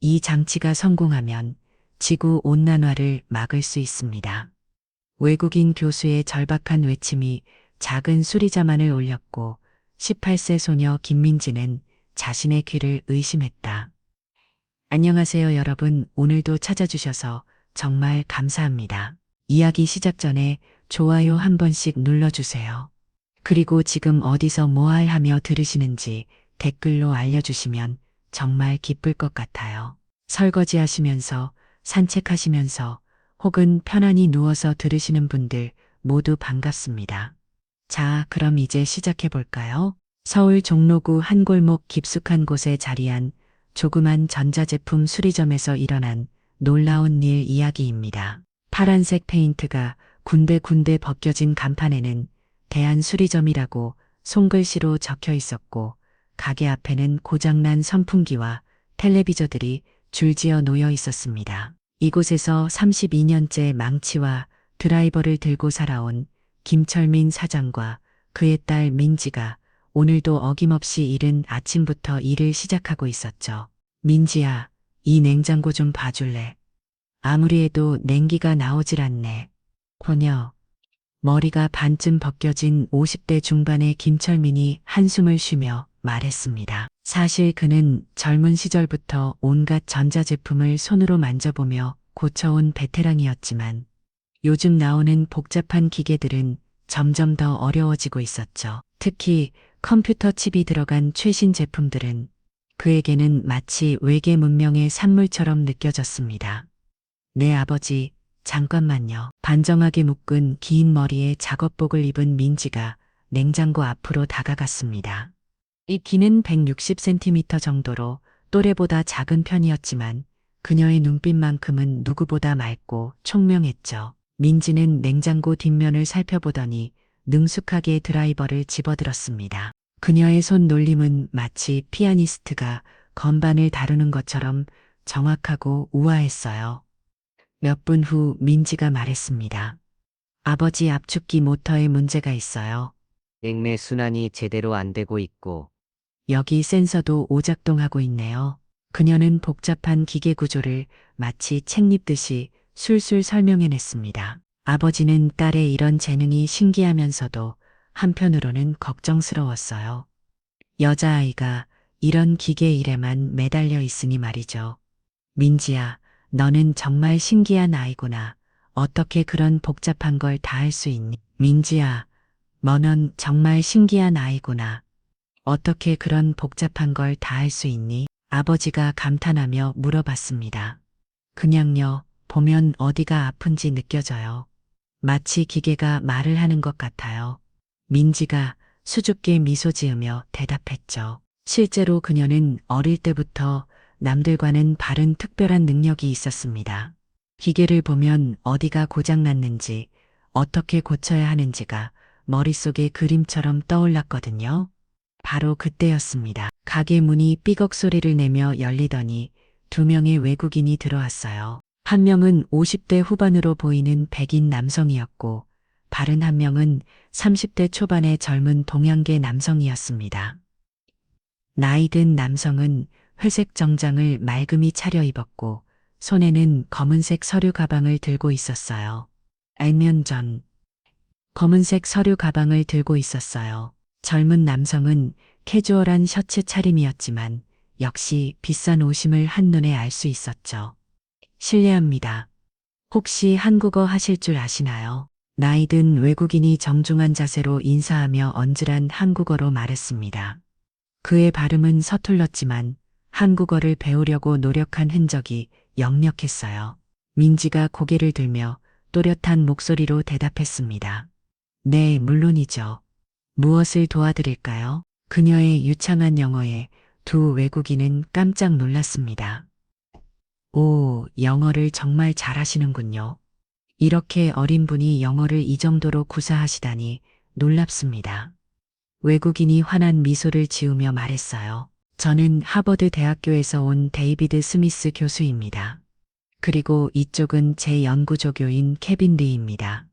이 장치가 성공하면 지구 온난화를 막을 수 있습니다. 외국인 교수의 절박한 외침이 작은 수리자만을 올렸고 18세 소녀 김민지는 자신의 귀를 의심했다. 안녕하세요 여러분. 오늘도 찾아주셔서 정말 감사합니다. 이야기 시작 전에 좋아요 한 번씩 눌러주세요. 그리고 지금 어디서 뭐할 하며 들으시는지 댓글로 알려주시면 정말 기쁠 것 같아요. 설거지 하시면서, 산책하시면서, 혹은 편안히 누워서 들으시는 분들 모두 반갑습니다. 자, 그럼 이제 시작해 볼까요? 서울 종로구 한 골목 깊숙한 곳에 자리한 조그만 전자제품 수리점에서 일어난 놀라운 일 이야기입니다. 파란색 페인트가 군데군데 벗겨진 간판에는 대한수리점이라고 손글씨로 적혀 있었고, 가게 앞에는 고장난 선풍기와 텔레비저들이 줄지어 놓여 있었습니다. 이곳에서 32년째 망치와 드라이버를 들고 살아온 김철민 사장과 그의 딸 민지가 오늘도 어김없이 이른 아침부터 일을 시작하고 있었죠. 민지야, 이 냉장고 좀 봐줄래? 아무리 해도 냉기가 나오질 않네. 권여. 머리가 반쯤 벗겨진 50대 중반의 김철민이 한숨을 쉬며 말했습니다. 사실 그는 젊은 시절부터 온갖 전자제품을 손으로 만져보며 고쳐온 베테랑이었지만 요즘 나오는 복잡한 기계들은 점점 더 어려워지고 있었죠. 특히 컴퓨터 칩이 들어간 최신 제품들은 그에게는 마치 외계 문명의 산물처럼 느껴졌습니다. 네, 아버지, 잠깐만요. 반정하게 묶은 긴 머리에 작업복을 입은 민지가 냉장고 앞으로 다가갔습니다. 이 키는 160cm 정도로 또래보다 작은 편이었지만 그녀의 눈빛만큼은 누구보다 맑고 총명했죠. 민지는 냉장고 뒷면을 살펴보더니 능숙하게 드라이버를 집어들었습니다. 그녀의 손 놀림은 마치 피아니스트가 건반을 다루는 것처럼 정확하고 우아했어요. 몇 분 후 민지가 말했습니다. 아버지, 압축기 모터에 문제가 있어요. 냉매 순환이 제대로 안 되고 있고, 여기 센서도 오작동하고 있네요. 그녀는 복잡한 기계 구조를 마치 책 읽듯이 술술 설명해냈습니다. 아버지는 딸의 이런 재능이 신기하면서도 한편으로는 걱정스러웠어요. 여자아이가 이런 기계 일에만 매달려 있으니 말이죠. 민지야, 너는 정말 신기한 아이구나. 어떻게 그런 복잡한 걸 다 할 수 있니? 민지야, 너는 정말 신기한 아이구나. 어떻게 그런 복잡한 걸 다 할 수 있니? 아버지가 감탄하며 물어봤습니다. 그냥요, 보면 어디가 아픈지 느껴져요. 마치 기계가 말을 하는 것 같아요. 민지가 수줍게 미소 지으며 대답했죠. 실제로 그녀는 어릴 때부터 남들과는 다른 특별한 능력이 있었습니다. 기계를 보면 어디가 고장났는지, 어떻게 고쳐야 하는지가 머릿속에 그림처럼 떠올랐거든요. 바로 그때였습니다. 가게 문이 삐걱 소리를 내며 열리더니 두 명의 외국인이 들어왔어요. 한 명은 50대 후반으로 보이는 백인 남성이었고, 다른 한 명은 30대 초반의 젊은 동양계 남성이었습니다. 나이든 남성은 회색 정장을 맑음이 차려입었고 손에는 검은색 서류 가방을 들고 있었어요. 알면 전 검은색 서류 가방을 들고 있었어요. 젊은 남성은 캐주얼한 셔츠 차림이었지만 역시 비싼 옷임을 한눈에 알 수 있었죠. 실례합니다. 혹시 한국어 하실 줄 아시나요? 나이든 외국인이 정중한 자세로 인사하며 언질한 한국어로 말했습니다. 그의 발음은 서툴렀지만 한국어를 배우려고 노력한 흔적이 역력했어요. 민지가 고개를 들며 또렷한 목소리로 대답했습니다. 네, 물론이죠. 무엇을 도와드릴까요? 그녀의 유창한 영어에 두 외국인은 깜짝 놀랐습니다. 오, 영어를 정말 잘하시는군요. 이렇게 어린 분이 영어를 이 정도로 구사하시다니 놀랍습니다. 외국인이 환한 미소를 지으며 말했어요. 저는 하버드 대학교에서 온 데이비드 스미스 교수입니다. 그리고 이쪽은 제 연구조교인 케빈 리입니다.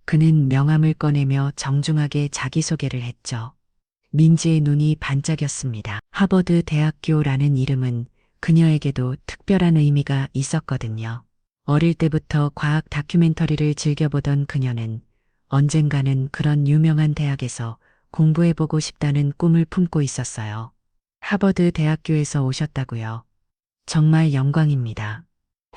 그는 명함을 꺼내며 정중하게 자기소개를 했죠. 민지의 눈이 반짝였습니다. 하버드 대학교라는 이름은 그녀에게도 특별한 의미가 있었거든요. 어릴 때부터 과학 다큐멘터리를 즐겨보던 그녀는 언젠가는 그런 유명한 대학에서 공부해보고 싶다는 꿈을 품고 있었어요. 하버드 대학교에서 오셨다고요. 정말 영광입니다.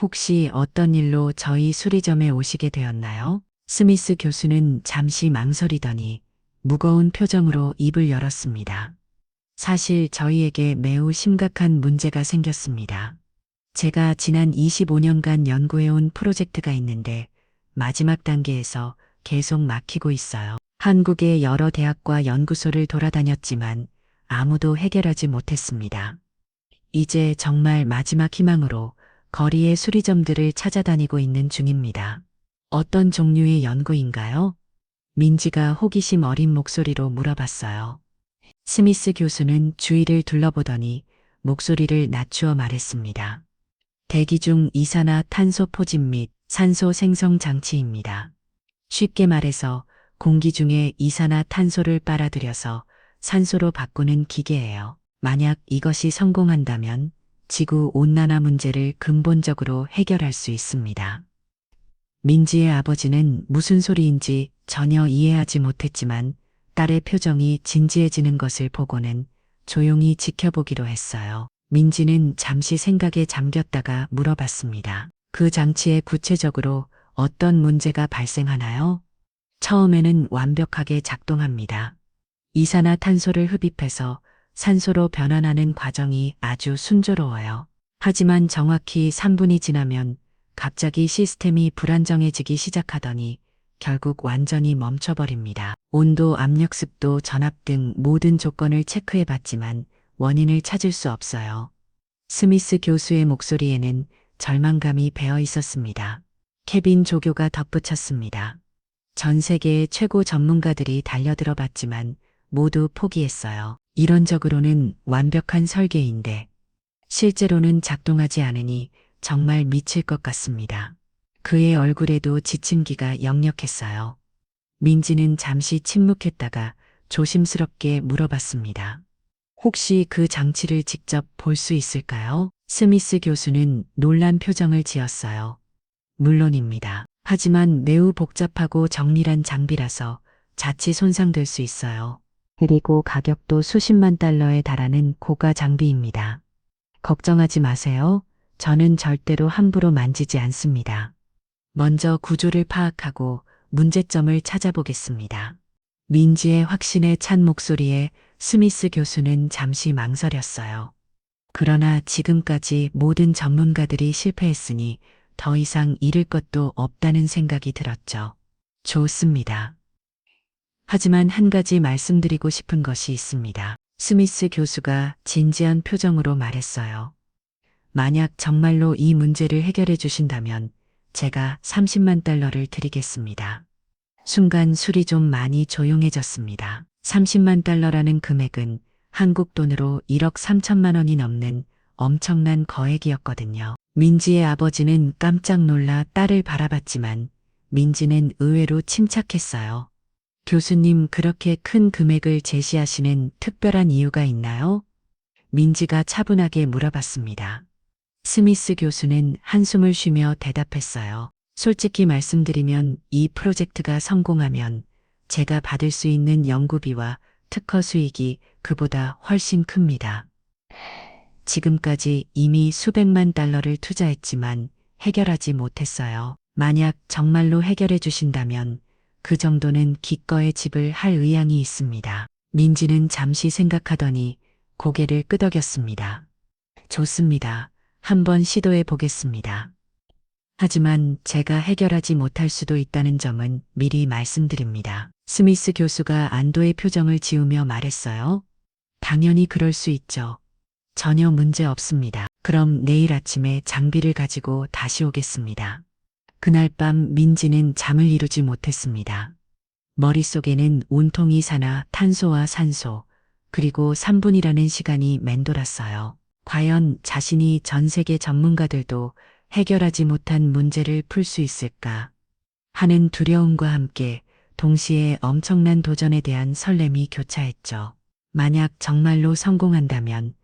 혹시 어떤 일로 저희 수리점에 오시게 되었나요? 스미스 교수는 잠시 망설이더니 무거운 표정으로 입을 열었습니다. 사실 저희에게 매우 심각한 문제가 생겼습니다. 제가 지난 25년간 연구해온 프로젝트가 있는데 마지막 단계에서 계속 막히고 있어요. 한국의 여러 대학과 연구소를 돌아다녔지만 아무도 해결하지 못했습니다. 이제 정말 마지막 희망으로 거리의 수리점들을 찾아다니고 있는 중입니다. 어떤 종류의 연구인가요? 민지가 호기심 어린 목소리로 물어봤어요. 스미스 교수는 주위를 둘러보더니 목소리를 낮추어 말했습니다. 대기 중 이산화탄소 포집 및 산소 생성 장치입니다. 쉽게 말해서 공기 중에 이산화탄소를 빨아들여서 산소로 바꾸는 기계예요. 만약 이것이 성공한다면 지구 온난화 문제를 근본적으로 해결할 수 있습니다. 민지의 아버지는 무슨 소리인지 전혀 이해하지 못했지만 딸의 표정이 진지해지는 것을 보고는 조용히 지켜보기로 했어요. 민지는 잠시 생각에 잠겼다가 물어봤습니다. 그 장치에 구체적으로 어떤 문제가 발생하나요? 처음에는 완벽하게 작동합니다. 이산화탄소를 흡입해서 산소로 변환하는 과정이 아주 순조로워요. 하지만 정확히 3분이 지나면 갑자기 시스템이 불안정해지기 시작하더니 결국 완전히 멈춰버립니다. 온도, 압력, 습도, 전압 등 모든 조건을 체크해봤지만 원인을 찾을 수 없어요. 스미스 교수의 목소리에는 절망감이 배어 있었습니다. 케빈 조교가 덧붙였습니다. 전 세계의 최고 전문가들이 달려들어 봤지만 모두 포기했어요. 이론적으로는 완벽한 설계인데 실제로는 작동하지 않으니 정말 미칠 것 같습니다. 그의 얼굴에도 지침기가 역력했어요. 민지는 잠시 침묵했다가 조심스럽게 물어봤습니다. 혹시 그 장치를 직접 볼 수 있을까요? 스미스 교수는 놀란 표정을 지었어요. 물론입니다. 하지만 매우 복잡하고 정밀한 장비라서 자칫 손상될 수 있어요. 그리고 가격도 수십만 달러에 달하는 고가 장비입니다. 걱정하지 마세요. 저는 절대로 함부로 만지지 않습니다. 먼저 구조를 파악하고 문제점을 찾아보겠습니다. 민지의 확신에 찬 목소리에 스미스 교수는 잠시 망설였어요. 그러나 지금까지 모든 전문가들이 실패했으니 더 이상 잃을 것도 없다는 생각이 들었죠. 좋습니다. 하지만 한 가지 말씀드리고 싶은 것이 있습니다. 스미스 교수가 진지한 표정으로 말했어요. 만약 정말로 이 문제를 해결해 주신다면 제가 30만 달러를 드리겠습니다. 순간 술이 좀 많이 조용해졌습니다. 30만 달러라는 금액은 한국 돈으로 1억 3천만 원이 넘는 엄청난 거액이었거든요. 민지의 아버지는 깜짝 놀라 딸을 바라봤지만 민지는 의외로 침착했어요. 교수님, 그렇게 큰 금액을 제시하시는 특별한 이유가 있나요? 민지가 차분하게 물어봤습니다. 스미스 교수는 한숨을 쉬며 대답했어요. 솔직히 말씀드리면 이 프로젝트가 성공하면 제가 받을 수 있는 연구비와 특허 수익이 그보다 훨씬 큽니다. 지금까지 이미 수백만 달러를 투자했지만 해결하지 못했어요. 만약 정말로 해결해 주신다면 그 정도는 기꺼이 지불할 의향이 있습니다. 민지는 잠시 생각하더니 고개를 끄덕였습니다. 좋습니다. 한번 시도해 보겠습니다. 하지만 제가 해결하지 못할 수도 있다는 점은 미리 말씀드립니다. 스미스 교수가 안도의 표정을 지으며 말했어요. 당연히 그럴 수 있죠. 전혀 문제 없습니다. 그럼 내일 아침에 장비를 가지고 다시 오겠습니다. 그날 밤 민지는 잠을 이루지 못했습니다. 머릿속에는 온통 이산화탄소와 산소, 그리고 3분이라는 시간이 맴돌았어요. 과연 자신이 전 세계 전문가들도 해결하지 못한 문제를 풀 수 있을까 하는 두려움과 함께 동시에 엄청난 도전에 대한 설렘이 교차했죠. 만약 정말로 성공한다면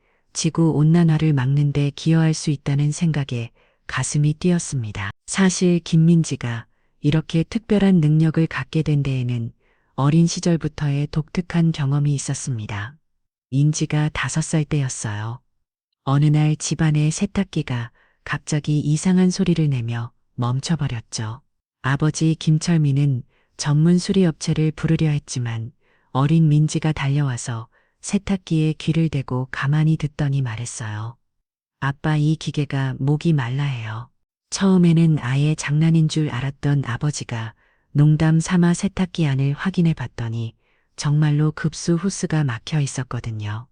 지구 온난화를 막는 데 기여할 수 있다는 생각에 가슴이 뛰었습니다. 사실 김민지가 이렇게 특별한 능력을 갖게 된 데에는 어린 시절부터의 독특한 경험이 있었습니다. 민지가 5살 때였어요. 어느 날 집안의 세탁기가 갑자기 이상한 소리를 내며 멈춰버렸죠. 아버지 김철민은 전문 수리업체를 부르려 했지만 어린 민지가 달려와서 세탁기에 귀를 대고 가만히 듣더니 말했어요. 아빠, 이 기계가 목이 말라 해요. 처음에는 아예 장난인 줄 알았던 아버지가 농담 삼아 세탁기 안을 확인해 봤더니 정말로 급수 호스가 막혀 있었거든요.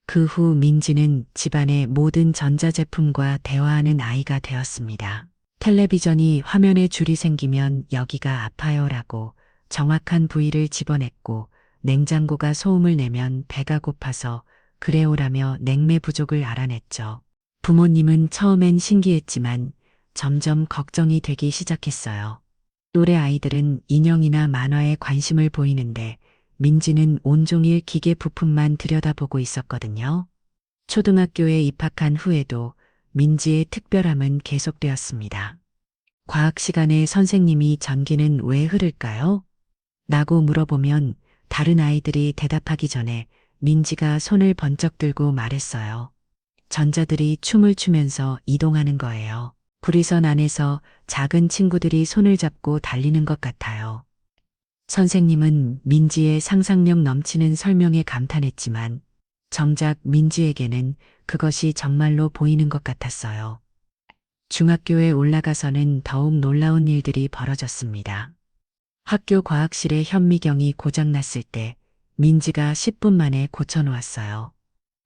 그 후 민지는 집안의 모든 전자제품과 대화하는 아이가 되었습니다. 텔레비전이 화면에 줄이 생기면 여기가 아파요라고 정확한 부위를 집어냈고, 냉장고가 소음을 내면 배가 고파서 그래오라며 냉매 부족을 알아냈죠. 부모님은 처음엔 신기했지만 점점 걱정이 되기 시작했어요. 또래 아이들은 인형이나 만화에 관심을 보이는데 민지는 온종일 기계 부품만 들여다보고 있었거든요. 초등학교에 입학한 후에도 민지의 특별함은 계속되었습니다. 과학 시간에 선생님이 전기는 왜 흐를까요? 라고 물어보면 다른 아이들이 대답하기 전에 민지가 손을 번쩍 들고 말했어요. 전자들이 춤을 추면서 이동하는 거예요. 구리선 안에서 작은 친구들이 손을 잡고 달리는 것 같아요. 선생님은 민지의 상상력 넘치는 설명에 감탄했지만 정작 민지에게는 그것이 정말로 보이는 것 같았어요. 중학교에 올라가서는 더욱 놀라운 일들이 벌어졌습니다. 학교 과학실에 현미경이 고장났을 때 민지가 10분 만에 고쳐놓았어요.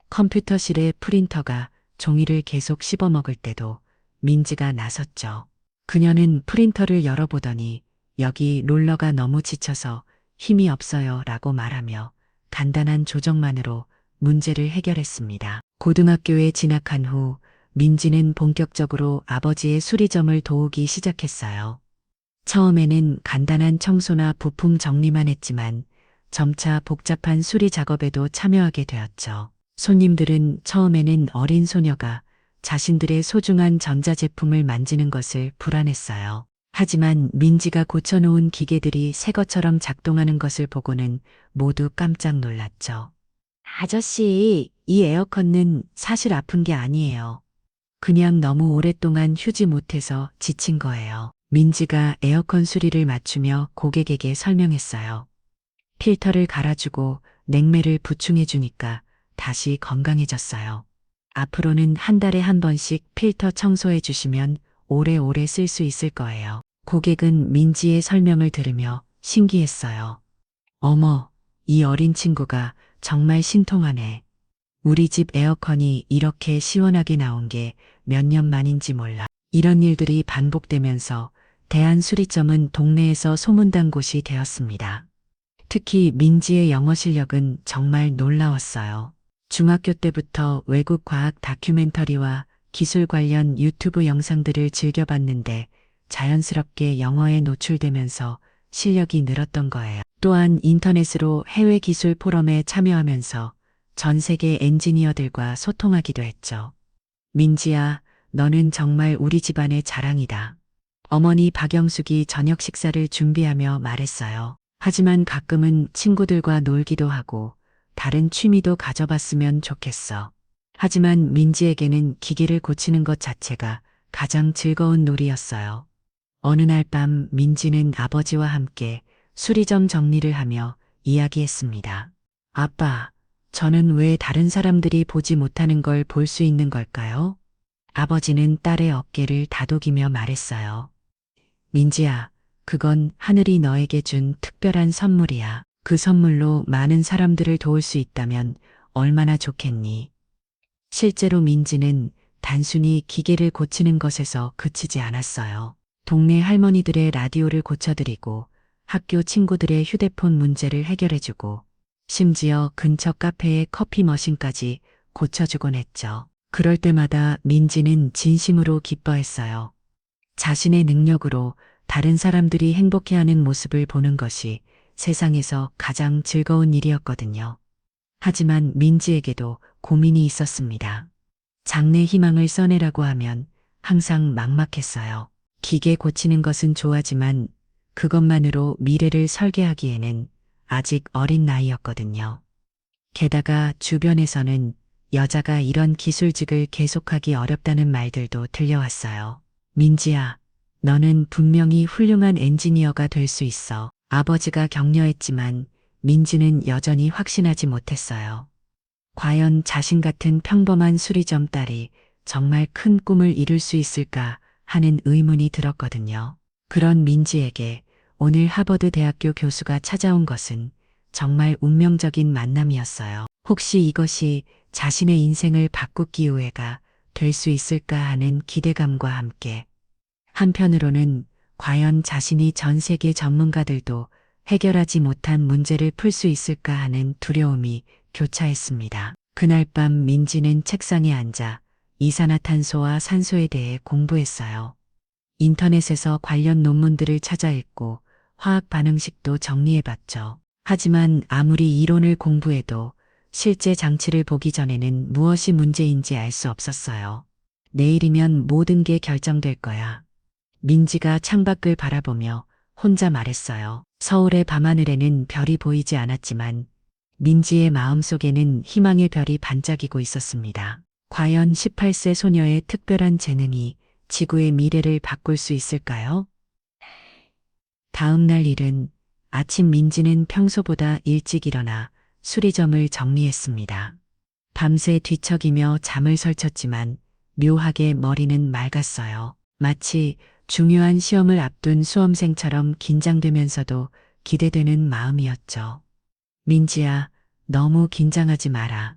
컴퓨터실에 프린터가 종이를 계속 씹어먹을 때도 민지가 나섰죠. 그녀는 프린터를 열어보더니 여기 롤러가 너무 지쳐서 힘이 없어요 라고 말하며 간단한 조정만으로 문제를 해결했습니다. 고등학교에 진학한 후 민지는 본격적으로 아버지의 수리점을 도우기 시작했어요. 처음에는 간단한 청소나 부품 정리만 했지만 점차 복잡한 수리 작업에도 참여하게 되었죠. 손님들은 처음에는 어린 소녀가 자신들의 소중한 전자제품을 만지는 것을 불안했어요. 하지만 민지가 고쳐놓은 기계들이 새 것처럼 작동하는 것을 보고는 모두 깜짝 놀랐죠. 아저씨, 이 에어컨은 사실 아픈 게 아니에요. 그냥 너무 오랫동안 휴지 못해서 지친 거예요. 민지가 에어컨 수리를 맞추며 고객에게 설명했어요. 필터를 갈아주고 냉매를 보충해주니까 다시 건강해졌어요. 앞으로는 한 달에 한 번씩 필터 청소해 주시면 오래오래 쓸 수 있을 거예요. 고객은 민지의 설명을 들으며 신기했어요. 어머, 이 어린 친구가 정말 신통하네. 우리 집 에어컨이 이렇게 시원하게 나온 게 몇 년 만인지 몰라. 이런 일들이 반복되면서 대한수리점은 동네에서 소문난 곳이 되었습니다. 특히 민지의 영어 실력은 정말 놀라웠어요. 중학교 때부터 외국 과학 다큐멘터리와 기술 관련 유튜브 영상들을 즐겨봤는데 자연스럽게 영어에 노출되면서 실력이 늘었던 거예요. 또한 인터넷으로 해외 기술 포럼에 참여하면서 전 세계 엔지니어들과 소통하기도 했죠. 민지야, 너는 정말 우리 집안의 자랑이다. 어머니 박영숙이 저녁 식사를 준비하며 말했어요. 하지만 가끔은 친구들과 놀기도 하고 다른 취미도 가져봤으면 좋겠어. 하지만 민지에게는 기계를 고치는 것 자체가 가장 즐거운 놀이였어요. 어느 날 밤 민지는 아버지와 함께 수리점 정리를 하며 이야기했습니다. 아빠, 저는 왜 다른 사람들이 보지 못하는 걸 볼 수 있는 걸까요? 아버지는 딸의 어깨를 다독이며 말했어요. 민지야, 그건 하늘이 너에게 준 특별한 선물이야. 그 선물로 많은 사람들을 도울 수 있다면 얼마나 좋겠니? 실제로 민지는 단순히 기계를 고치는 것에서 그치지 않았어요. 동네 할머니들의 라디오를 고쳐드리고 학교 친구들의 휴대폰 문제를 해결해주고 심지어 근처 카페의 커피 머신까지 고쳐주곤 했죠. 그럴 때마다 민지는 진심으로 기뻐했어요. 자신의 능력으로 다른 사람들이 행복해하는 모습을 보는 것이 세상에서 가장 즐거운 일이었거든요. 하지만 민지에게도 고민이 있었습니다. 장래 희망을 써내라고 하면 항상 막막했어요. 기계 고치는 것은 좋아지만 그것만으로 미래를 설계하기에는 아직 어린 나이였거든요. 게다가 주변에서는 여자가 이런 기술직을 계속하기 어렵다는 말들도 들려왔어요. 민지야, 너는 분명히 훌륭한 엔지니어가 될 수 있어. 아버지가 격려했지만 민지는 여전히 확신하지 못했어요. 과연 자신 같은 평범한 수리점 딸이 정말 큰 꿈을 이룰 수 있을까 하는 의문이 들었거든요. 그런 민지에게 오늘 하버드 대학교 교수가 찾아온 것은 정말 운명적인 만남이었어요. 혹시 이것이 자신의 인생을 바꿀 기회가 될 수 있을까 하는 기대감과 함께 한편으로는 과연 자신이 전 세계 전문가들도 해결하지 못한 문제를 풀 수 있을까 하는 두려움이 교차했습니다. 그날 밤 민지는 책상에 앉아 이산화탄소와 산소에 대해 공부했어요. 인터넷에서 관련 논문들을 찾아 읽고 화학 반응식도 정리해봤죠. 하지만 아무리 이론을 공부해도 실제 장치를 보기 전에는 무엇이 문제인지 알 수 없었어요. 내일이면 모든 게 결정될 거야. 민지가 창밖을 바라보며 혼자 말했어요. 서울의 밤하늘에는 별이 보이지 않았지만 민지의 마음속에는 희망의 별이 반짝이고 있었습니다. 과연 18세 소녀의 특별한 재능이 지구의 미래를 바꿀 수 있을까요? 다음 날 일은 아침 민지는 평소보다 일찍 일어나 수리점을 정리했습니다. 밤새 뒤척이며 잠을 설쳤지만 묘하게 머리는 맑았어요. 마치 중요한 시험을 앞둔 수험생처럼 긴장되면서도 기대되는 마음이었죠. 민지야, 너무 긴장하지 마라.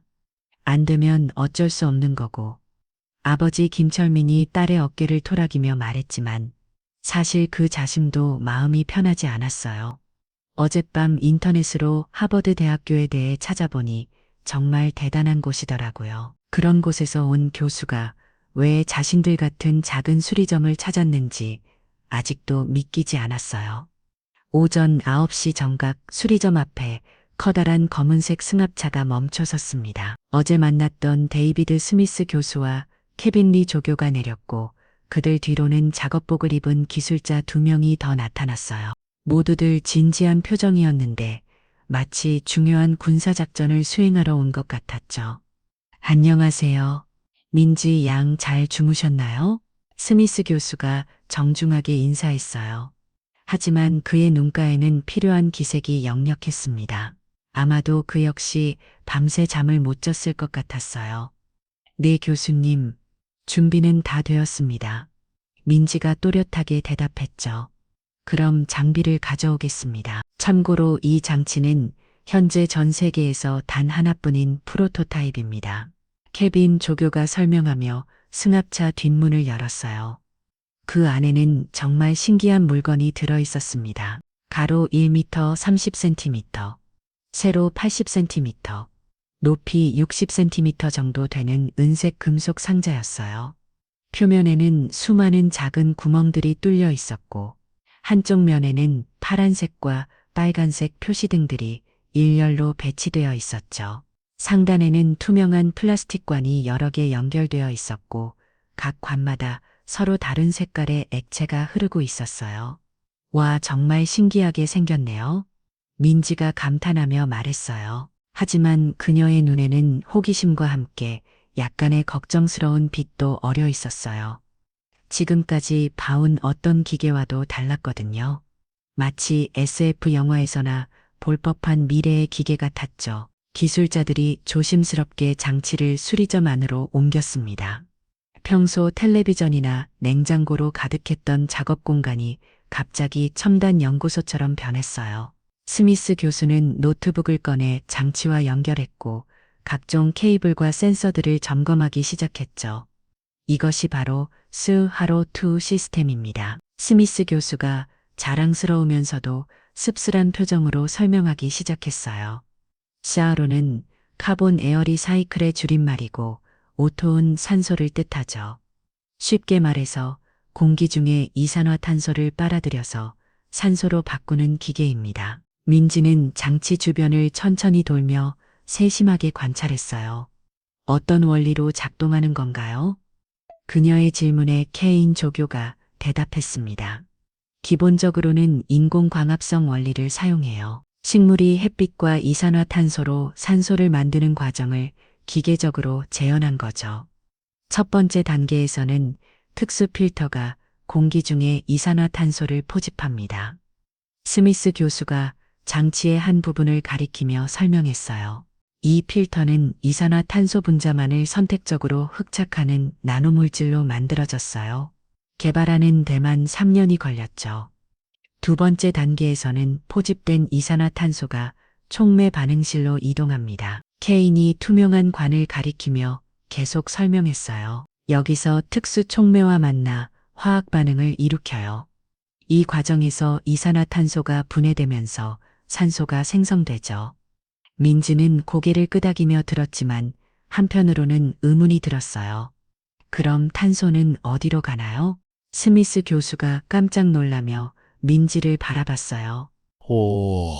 안 되면 어쩔 수 없는 거고. 아버지 김철민이 딸의 어깨를 토닥이며 말했지만 사실 그 자신도 마음이 편하지 않았어요. 어젯밤 인터넷으로 하버드 대학교에 대해 찾아보니 정말 대단한 곳이더라고요. 그런 곳에서 온 교수가 왜 자신들 같은 작은 수리점을 찾았는지 아직도 믿기지 않았어요. 오전 9시 정각 수리점 앞에 커다란 검은색 승합차가 멈춰 섰습니다. 어제 만났던 데이비드 스미스 교수와 케빈 리 조교가 내렸고 그들 뒤로는 작업복을 입은 기술자 2명이 더 나타났어요. 모두들 진지한 표정이었는데 마치 중요한 군사작전을 수행하러 온 것 같았죠. 안녕하세요. 민지 양 잘 주무셨나요? 스미스 교수가 정중하게 인사했어요. 하지만 그의 눈가에는 필요한 기색이 역력했습니다. 아마도 그 역시 밤새 잠을 못 잤을 것 같았어요. 네, 교수님. 준비는 다 되었습니다. 민지가 또렷하게 대답했죠. 그럼 장비를 가져오겠습니다. 참고로 이 장치는 현재 전 세계에서 단 하나뿐인 프로토타입입니다. 케빈 조교가 설명하며 승합차 뒷문을 열었어요. 그 안에는 정말 신기한 물건이 들어 있었습니다. 가로 1m 30cm, 세로 80cm, 높이 60cm 정도 되는 은색 금속 상자였어요. 표면에는 수많은 작은 구멍들이 뚫려 있었고 한쪽 면에는 파란색과 빨간색 표시등들이 일렬로 배치되어 있었죠. 상단에는 투명한 플라스틱 관이 여러 개 연결되어 있었고 각 관마다 서로 다른 색깔의 액체가 흐르고 있었어요. 와, 정말 신기하게 생겼네요. 민지가 감탄하며 말했어요. 하지만 그녀의 눈에는 호기심과 함께 약간의 걱정스러운 빛도 어려 있었어요. 지금까지 봐온 어떤 기계와도 달랐거든요. 마치 SF 영화에서나 볼 법한 미래의 기계 같았죠. 기술자들이 조심스럽게 장치를 수리점 안으로 옮겼습니다. 평소 텔레비전이나 냉장고로 가득했던 작업 공간이 갑자기 첨단 연구소처럼 변했어요. 스미스 교수는 노트북을 꺼내 장치와 연결했고 각종 케이블과 센서들을 점검하기 시작했죠. 이것이 바로 스하로2 시스템입니다. 스미스 교수가 자랑스러우면서도 씁쓸한 표정으로 설명하기 시작했어요. 스하로는 카본 에어리 사이클의 줄임말이고 오토는 산소를 뜻하죠. 쉽게 말해서 공기 중에 이산화탄소를 빨아들여서 산소로 바꾸는 기계입니다. 민지는 장치 주변을 천천히 돌며 세심하게 관찰했어요. 어떤 원리로 작동하는 건가요? 그녀의 질문에 케인 조교가 대답했습니다. 기본적으로는 인공광합성 원리를 사용해요. 식물이 햇빛과 이산화탄소로 산소를 만드는 과정을 기계적으로 재현한 거죠. 첫 번째 단계에서는 특수 필터가 공기 중에 이산화탄소를 포집합니다. 스미스 교수가 장치의 한 부분을 가리키며 설명했어요. 이 필터는 이산화탄소 분자만을 선택적으로 흡착하는 나노물질로 만들어졌어요. 개발하는 데만 3년이 걸렸죠. 두 번째 단계에서는 포집된 이산화탄소가 촉매 반응실로 이동합니다. 케인이 투명한 관을 가리키며 계속 설명했어요. 여기서 특수 촉매와 만나 화학 반응을 일으켜요. 이 과정에서 이산화탄소가 분해되면서 산소가 생성되죠. 민지는 고개를 끄덕이며 들었지만 한편으로는 의문이 들었어요. 그럼 탄소는 어디로 가나요? 스미스 교수가 깜짝 놀라며 민지를 바라봤어요. 오,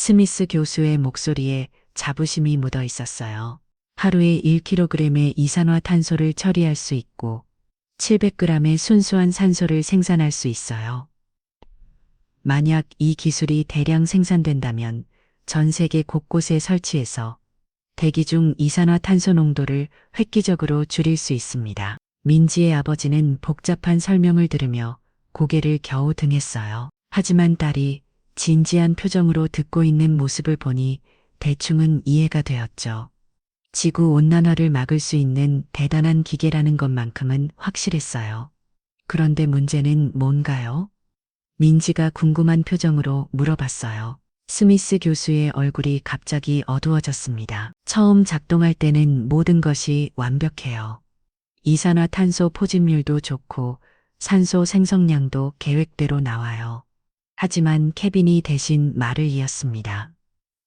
스미스 교수의 목소리에 자부심이 묻어 있었어요. 하루에 1kg의 이산화탄소를 처리할 수 있고 700g의 순수한 산소를 생산할 수 있어요. 만약 이 기술이 대량 생산된다면 전 세계 곳곳에 설치해서 대기 중 이산화탄소 농도를 획기적으로 줄일 수 있습니다. 민지의 아버지는 복잡한 설명을 들으며 고개를 겨우 등했어요. 하지만 딸이 진지한 표정으로 듣고 있는 모습을 보니 대충은 이해가 되었죠. 지구 온난화를 막을 수 있는 대단한 기계라는 것만큼은 확실했어요. 그런데 문제는 뭔가요? 민지가 궁금한 표정으로 물어봤어요. 스미스 교수의 얼굴이 갑자기 어두워졌습니다. 처음 작동할 때는 모든 것이 완벽해요. 이산화탄소 포집률도 좋고 산소 생성량도 계획대로 나와요. 하지만 케빈이 대신 말을 이었습니다.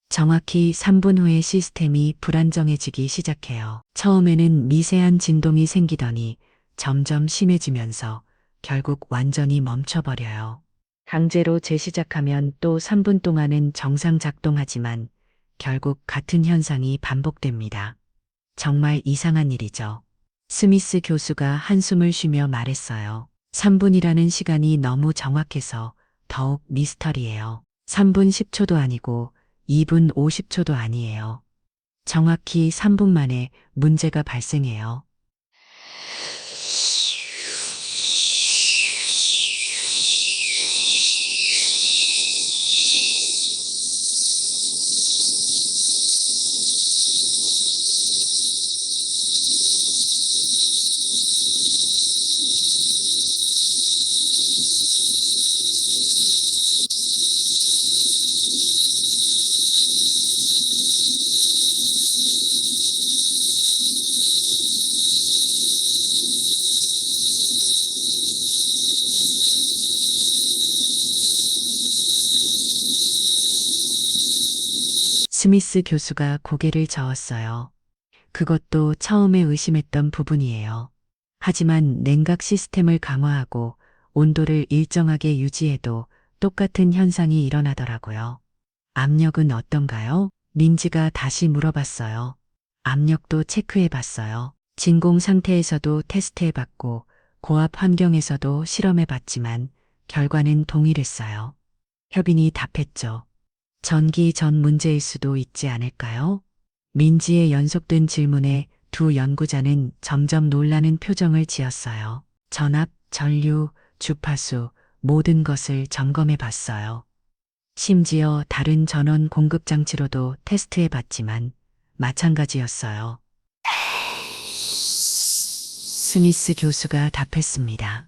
정확히 3분 후에 시스템이 불안정해지기 시작해요. 처음에는 미세한 진동이 생기더니 점점 심해지면서 결국 완전히 멈춰버려요. 강제로 재시작하면 또 3분 동안은 정상 작동하지만 결국 같은 현상이 반복됩니다. 정말 이상한 일이죠. 스미스 교수가 한숨을 쉬며 말했어요. 3분이라는 시간이 너무 정확해서 더욱 미스터리예요. 3분 10초도 아니고 2분 50초도 아니에요. 정확히 3분 만에 문제가 발생해요. 스미스 교수가 고개를 저었어요. 그것도 처음에 의심했던 부분이에요. 하지만 냉각 시스템을 강화하고 온도를 일정하게 유지해도 똑같은 현상이 일어나더라고요. 압력은 어떤가요? 민지가 다시 물어봤어요. 압력도 체크해 봤어요. 진공 상태에서도 테스트해 봤고 고압 환경에서도 실험해 봤지만 결과는 동일했어요. 협인이 답했죠. 전기 전 문제일 수도 있지 않을까요? 민지의 연속된 질문에 두 연구자는 점점 놀라는 표정을 지었어요. 전압, 전류, 주파수, 모든 것을 점검해 봤어요. 심지어 다른 전원 공급 장치로도 테스트해 봤지만 마찬가지였어요. 스미스 교수가 답했습니다.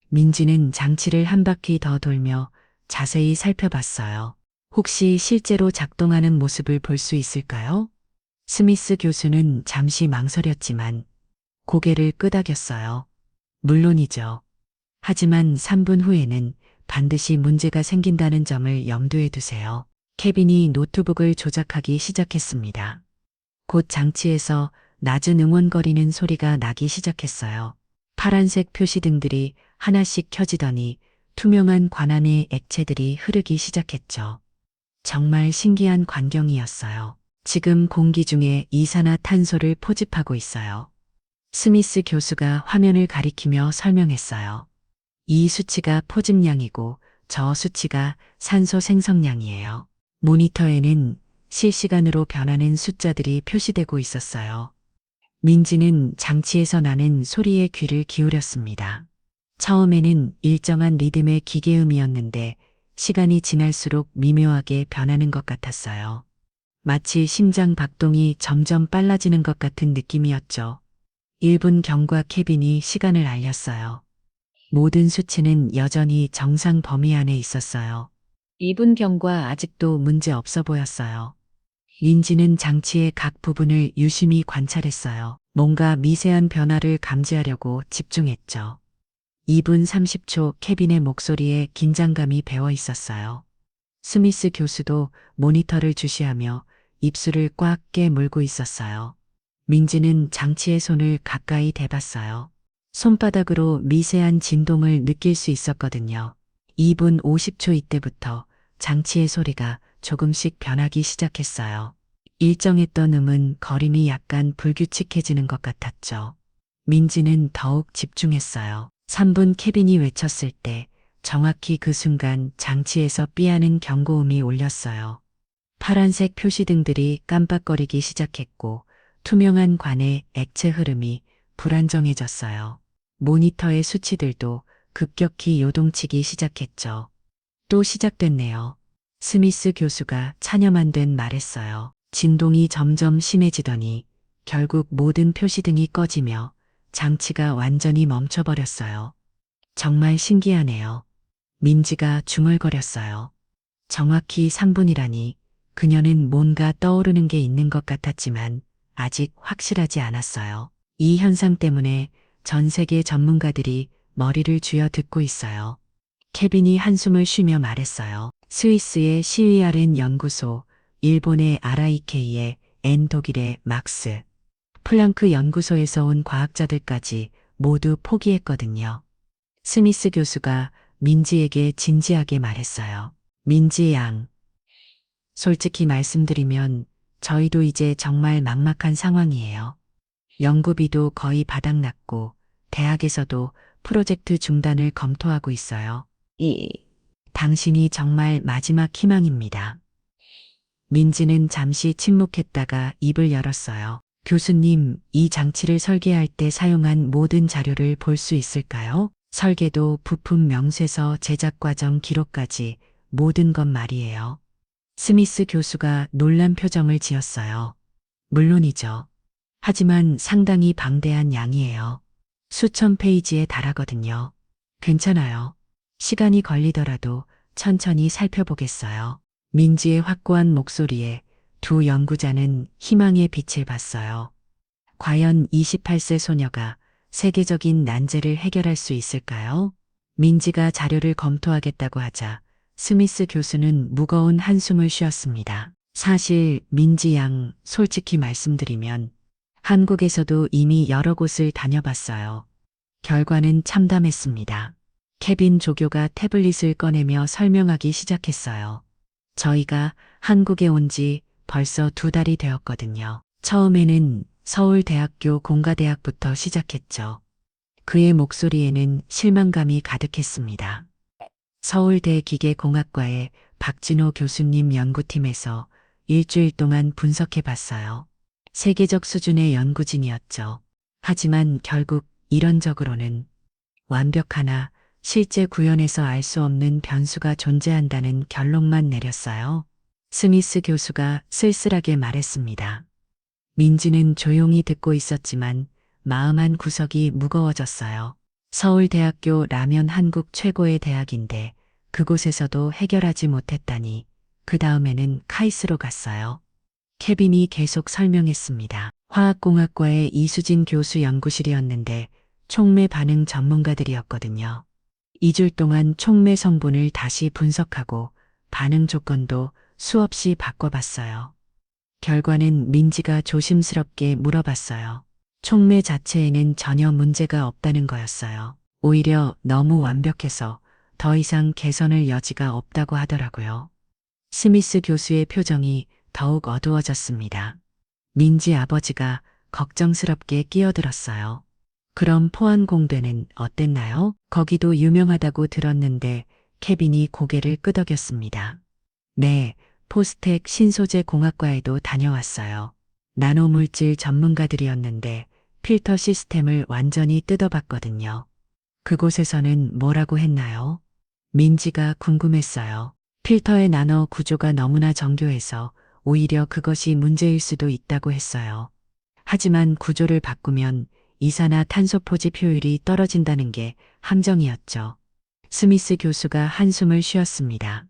민지는 장치를 한 바퀴 더 돌며 자세히 살펴봤어요. 혹시 실제로 작동하는 모습을 볼 수 있을까요? 스미스 교수는 잠시 망설였지만 고개를 끄덕였어요. 물론이죠. 하지만 3분 후에는 반드시 문제가 생긴다는 점을 염두에 두세요. 케빈이 노트북을 조작하기 시작했습니다. 곧 장치에서 낮은 응원거리는 소리가 나기 시작했어요. 파란색 표시등들이 하나씩 켜지더니 투명한 관 안에 액체들이 흐르기 시작했죠. 정말 신기한 광경이었어요. 지금 공기 중에 이산화탄소를 포집하고 있어요. 스미스 교수가 화면을 가리키며 설명했어요. 이 수치가 포집량이고 저 수치가 산소 생성량이에요. 모니터에는 실시간으로 변하는 숫자들이 표시되고 있었어요. 민지는 장치에서 나는 소리에 귀를 기울였습니다. 처음에는 일정한 리듬의 기계음이었는데 시간이 지날수록 미묘하게 변하는 것 같았어요. 마치 심장 박동이 점점 빨라지는 것 같은 느낌이었죠. 1분 경과 케빈이 시간을 알렸어요. 모든 수치는 여전히 정상 범위 안에 있었어요. 2분 경과 아직도 문제 없어 보였어요. 민지는 장치의 각 부분을 유심히 관찰했어요. 뭔가 미세한 변화를 감지하려고 집중했죠. 2분 30초 케빈의 목소리에 긴장감이 배어 있었어요. 스미스 교수도 모니터를 주시하며 입술을 꽉 깨물고 있었어요. 민지는 장치의 손을 가까이 대봤어요. 손바닥으로 미세한 진동을 느낄 수 있었거든요. 2분 50초 이때부터 장치의 소리가 조금씩 변하기 시작했어요. 일정했던 음은 거림이 약간 불규칙해지는 것 같았죠. 민지는 더욱 집중했어요. 3분 케빈이 외쳤을 때 정확히 그 순간 장치에서 삐하는 경고음이 울렸어요. 파란색 표시등들이 깜빡거리기 시작했고 투명한 관의 액체 흐름이 불안정해졌어요. 모니터의 수치들도 급격히 요동치기 시작했죠. 또 시작됐네요. 스미스 교수가 차녀만 된 말했어요. 진동이 점점 심해지더니 결국 모든 표시등이 꺼지며 장치가 완전히 멈춰버렸어요. 정말 신기하네요. 민지가 중얼거렸어요. 정확히 3분이라니 그녀는 뭔가 떠오르는 게 있는 것 같았지만 아직 확실하지 않았어요. 이 현상 때문에 전 세계 전문가들이 머리를 쥐어 듣고 있어요. 케빈이 한숨을 쉬며 말했어요. 스위스의 CERN 연구소, 일본의 RIK의 N 독일의 막스, 플랑크 연구소에서 온 과학자들까지 모두 포기했거든요. 스미스 교수가 민지에게 진지하게 말했어요. 민지 양, 솔직히 말씀드리면 저희도 이제 정말 막막한 상황이에요. 연구비도 거의 바닥났고 대학에서도 프로젝트 중단을 검토하고 있어요. 당신이 정말 마지막 희망입니다. 민지는 잠시 침묵했다가 입을 열었어요. 교수님, 이 장치를 설계할 때 사용한 모든 자료를 볼 수 있을까요? 설계도, 부품 명세서, 제작 과정 기록까지 모든 것 말이에요. 스미스 교수가 놀란 표정을 지었어요. 물론이죠. 하지만 상당히 방대한 양이에요. 수천 페이지에 달하거든요. 괜찮아요. 시간이 걸리더라도 천천히 살펴보겠어요. 민지의 확고한 목소리에 두 연구자는 희망의 빛을 봤어요. 과연 28세 소녀가 세계적인 난제를 해결할 수 있을까요? 민지가 자료를 검토하겠다고 하자 스미스 교수는 무거운 한숨을 쉬었습니다. 사실 민지 양 솔직히 말씀드리면 한국에서도 이미 여러 곳을 다녀봤어요. 결과는 참담했습니다. 케빈 조교가 태블릿을 꺼내며 설명하기 시작했어요. 저희가 한국에 온 지 벌써 2달이 되었거든요. 처음에는 서울대학교 공가대학부터 시작했죠. 그의 목소리에는 실망감이 가득했습니다. 서울대 기계공학과의 박진호 교수님 연구팀에서 일주일 동안 분석해 봤어요. 세계적 수준의 연구진이었죠. 하지만 결국 이론적으로는 완벽하나 실제 구현에서 알 수 없는 변수가 존재한다는 결론만 내렸어요. 스미스 교수가 쓸쓸하게 말했습니다. 민지는 조용히 듣고 있었지만 마음 한 구석이 무거워졌어요. 서울대학교 라면 한국 최고의 대학인데 그곳에서도 해결하지 못했다니 그 다음에는 카이스로 갔어요. 케빈이 계속 설명했습니다. 화학공학과의 이수진 교수 연구실이었는데 촉매 반응 전문가들이었거든요. 2주 동안 촉매 성분을 다시 분석하고 반응 조건도 수없이 바꿔봤어요. 결과는 민지가 조심스럽게 물어봤어요. 촉매 자체에는 전혀 문제가 없다는 거였어요. 오히려 너무 완벽해서 더 이상 개선할 여지가 없다고 하더라고요. 스미스 교수의 표정이 더욱 어두워졌습니다. 민지 아버지가 걱정스럽게 끼어들었어요. 그럼 포항공대는 어땠나요? 거기도 유명하다고 들었는데 케빈이 고개를 끄덕였습니다. 네, 포스텍 신소재 공학과에도 다녀왔어요. 나노물질 전문가들이었는데 필터 시스템을 완전히 뜯어봤거든요. 그곳에서는 뭐라고 했나요? 민지가 궁금했어요. 필터의 나노 구조가 너무나 정교해서 오히려 그것이 문제일 수도 있다고 했어요. 하지만 구조를 바꾸면 이산화 탄소 포집 효율이 떨어진다는 게 함정이었죠. 스미스 교수가 한숨을 쉬었습니다.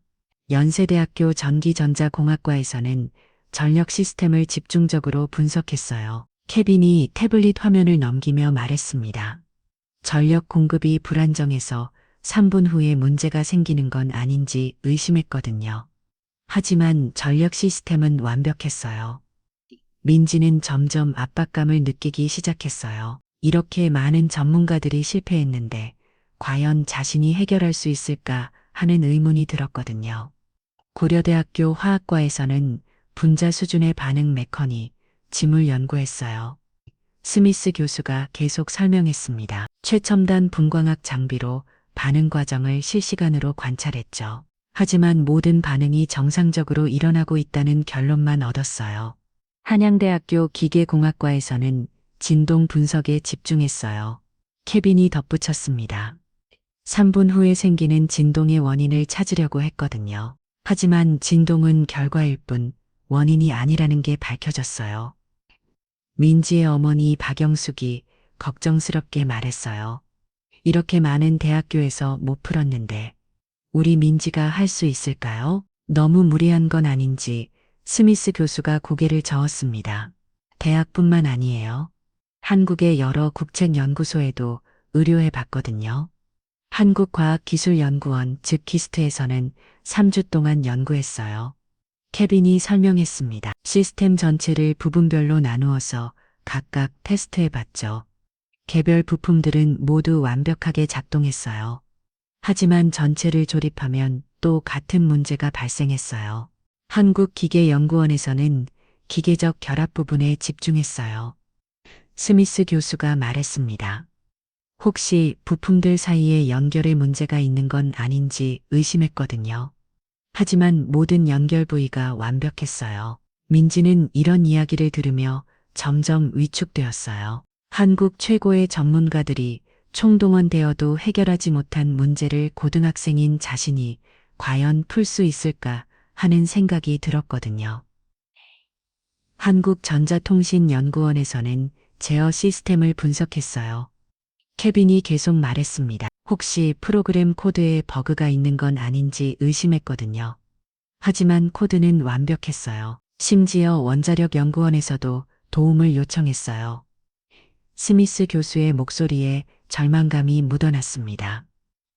연세대학교 전기전자공학과에서는 전력 시스템을 집중적으로 분석했어요. 케빈이 태블릿 화면을 넘기며 말했습니다. 전력 공급이 불안정해서 3분 후에 문제가 생기는 건 아닌지 의심했거든요. 하지만 전력 시스템은 완벽했어요. 민지는 점점 압박감을 느끼기 시작했어요. 이렇게 많은 전문가들이 실패했는데 과연 자신이 해결할 수 있을까 하는 의문이 들었거든요. 고려대학교 화학과에서는 분자 수준의 반응 메커니, 짐을 연구했어요. 스미스 교수가 계속 설명했습니다. 최첨단 분광학 장비로 반응 과정을 실시간으로 관찰했죠. 하지만 모든 반응이 정상적으로 일어나고 있다는 결론만 얻었어요. 한양대학교 기계공학과에서는 진동 분석에 집중했어요. 케빈이 덧붙였습니다. 3분 후에 생기는 진동의 원인을 찾으려고 했거든요. 하지만 진동은 결과일 뿐 원인이 아니라는 게 밝혀졌어요. 민지의 어머니 박영숙이 걱정스럽게 말했어요. 이렇게 많은 대학교에서 못 풀었는데 우리 민지가 할 수 있을까요? 너무 무리한 건 아닌지 스미스 교수가 고개를 저었습니다. 대학뿐만 아니에요. 한국의 여러 국책연구소에도 의뢰해 봤거든요. 한국과학기술연구원 즉 키스트에서는 3주 동안 연구했어요. 케빈이 설명했습니다. 시스템 전체를 부분별로 나누어서 각각 테스트해 봤죠. 개별 부품들은 모두 완벽하게 작동했어요. 하지만 전체를 조립하면 또 같은 문제가 발생했어요. 한국기계연구원에서는 기계적 결합 부분에 집중했어요. 스미스 교수가 말했습니다. 혹시 부품들 사이에 연결에 문제가 있는 건 아닌지 의심했거든요. 하지만 모든 연결 부위가 완벽했어요. 민지는 이런 이야기를 들으며 점점 위축되었어요. 한국 최고의 전문가들이 총동원되어도 해결하지 못한 문제를 고등학생인 자신이 과연 풀 수 있을까 하는 생각이 들었거든요. 한국전자통신연구원에서는 제어 시스템을 분석했어요. 케빈이 계속 말했습니다. 혹시 프로그램 코드에 버그가 있는 건 아닌지 의심했거든요. 하지만 코드는 완벽했어요. 심지어 원자력연구원에서도 도움을 요청했어요. 스미스 교수의 목소리에 절망감이 묻어났습니다.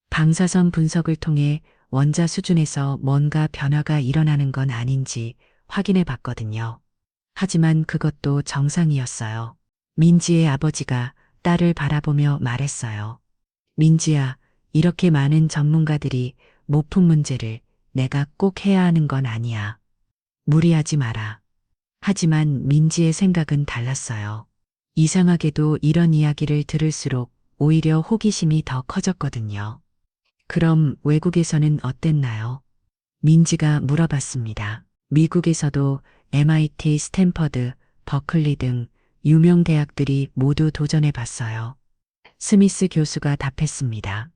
방사선 분석을 통해 원자 수준에서 뭔가 변화가 일어나는 건 아닌지 확인해 봤거든요. 하지만 그것도 정상이었어요. 민지의 아버지가 딸을 바라보며 말했어요. 민지야, 이렇게 많은 전문가들이 못 푼 문제를 내가 꼭 해야 하는 건 아니야. 무리하지 마라. 하지만 민지의 생각은 달랐어요. 이상하게도 이런 이야기를 들을수록 오히려 호기심이 더 커졌거든요. 그럼 외국에서는 어땠나요? 민지가 물어봤습니다. 미국에서도 MIT, 스탠퍼드, 버클리 등 유명 대학들이 모두 도전해 봤어요. 스미스 교수가 답했습니다.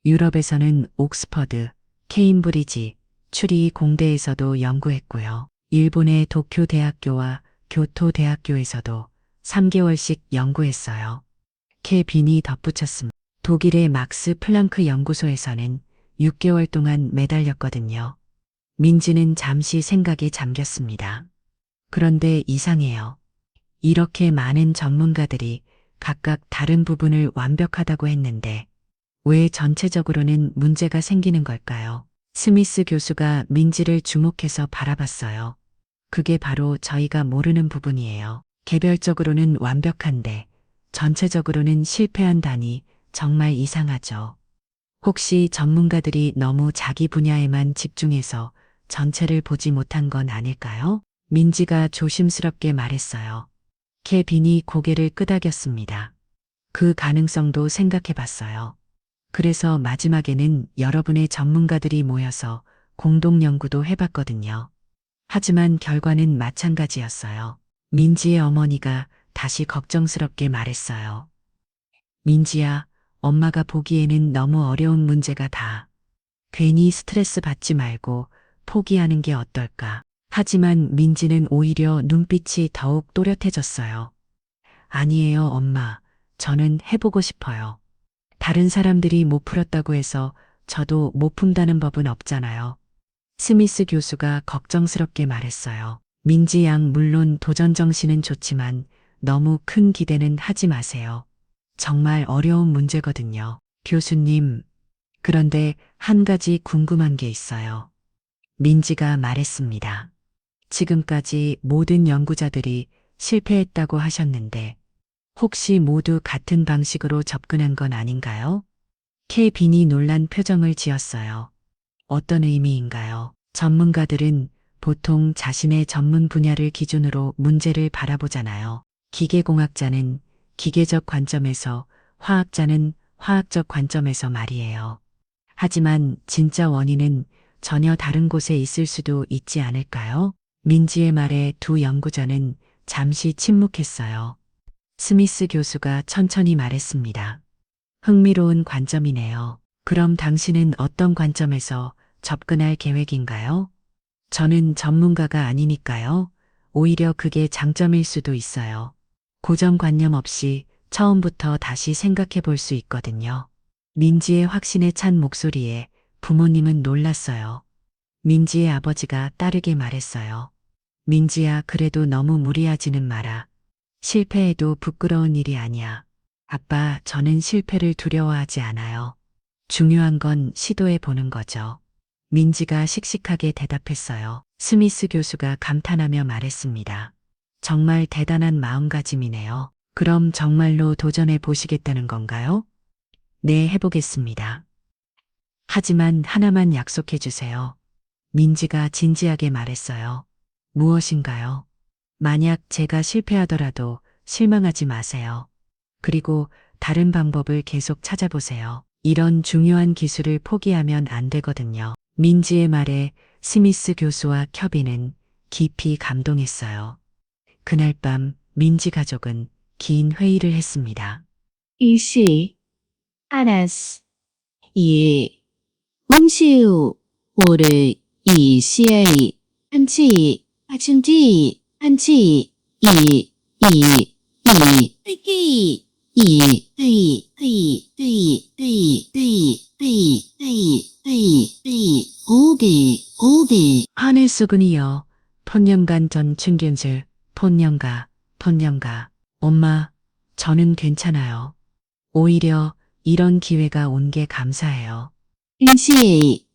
유럽에서는 옥스퍼드, 케임브리지, 추리 공대에서도 연구했고요. 일본의 도쿄 대학교와 교토 대학교에서도 3개월씩 연구했어요. 케빈이 덧붙였습니다. 독일의 막스 플랑크 연구소에서는 6개월 동안 매달렸거든요. 민지는 잠시 생각에 잠겼습니다. 그런데 이상해요. 이렇게 많은 전문가들이 각각 다른 부분을 완벽하다고 했는데 왜 전체적으로는 문제가 생기는 걸까요? 스미스 교수가 민지를 주목해서 바라봤어요. 그게 바로 저희가 모르는 부분이에요. 개별적으로는 완벽한데 전체적으로는 실패한다니 정말 이상하죠. 혹시 전문가들이 너무 자기 분야에만 집중해서 전체를 보지 못한 건 아닐까요? 민지가 조심스럽게 말했어요. 케빈이 고개를 끄덕였습니다. 그 가능성도 생각해 봤어요. 그래서 마지막에는 여러분의 전문가들이 모여서 공동 연구도 해봤거든요. 하지만 결과는 마찬가지였어요. 민지의 어머니가 다시 걱정스럽게 말했어요. 민지야, 엄마가 보기에는 너무 어려운 문제가 다. 괜히 스트레스 받지 말고 포기하는 게 어떨까. 하지만 민지는 오히려 눈빛이 더욱 또렷해졌어요. 아니에요, 엄마. 저는 해보고 싶어요. 다른 사람들이 못 풀었다고 해서 저도 못 푼다는 법은 없잖아요. 스미스 교수가 걱정스럽게 말했어요. 민지 양 물론 도전 정신은 좋지만 너무 큰 기대는 하지 마세요. 정말 어려운 문제거든요. 교수님, 그런데 한 가지 궁금한 게 있어요. 민지가 말했습니다. 지금까지 모든 연구자들이 실패했다고 하셨는데 혹시 모두 같은 방식으로 접근한 건 아닌가요? 케빈이 놀란 표정을 지었어요. 어떤 의미인가요? 전문가들은 보통 자신의 전문 분야를 기준으로 문제를 바라보잖아요. 기계공학자는 기계적 관점에서, 화학자는 화학적 관점에서 말이에요. 하지만 진짜 원인은 전혀 다른 곳에 있을 수도 있지 않을까요? 민지의 말에 두 연구자는 잠시 침묵했어요. 스미스 교수가 천천히 말했습니다. 흥미로운 관점이네요. 그럼 당신은 어떤 관점에서 접근할 계획인가요? 저는 전문가가 아니니까요. 오히려 그게 장점일 수도 있어요. 고정관념 없이 처음부터 다시 생각해 볼 수 있거든요. 민지의 확신에 찬 목소리에 부모님은 놀랐어요. 민지의 아버지가 따르게 말했어요. 민지야, 그래도 너무 무리하지는 마라. 실패해도 부끄러운 일이 아니야. 아빠, 저는 실패를 두려워하지 않아요. 중요한 건 시도해 보는 거죠. 민지가 씩씩하게 대답했어요. 스미스 교수가 감탄하며 말했습니다. 정말 대단한 마음가짐이네요. 그럼 정말로 도전해 보시겠다는 건가요? 네, 해보겠습니다. 하지만 하나만 약속해 주세요. 민지가 진지하게 말했어요. 무엇인가요? 만약 제가 실패하더라도 실망하지 마세요. 그리고 다른 방법을 계속 찾아보세요. 이런 중요한 기술을 포기하면 안 되거든요. 민지의 말에 스미스 교수와 켜빈은 깊이 감동했어요. 그날 밤 민지 가족은 긴 회의를 했습니다. 于是 아나스 이 몽시우를 이시의 한치 아침지 한치 오기 하늘수군이여, 폰년간 전 충견술, 폰년가. 엄마, 저는 괜찮아요. 오히려 이런 기회가 온 게 감사해요. 인시의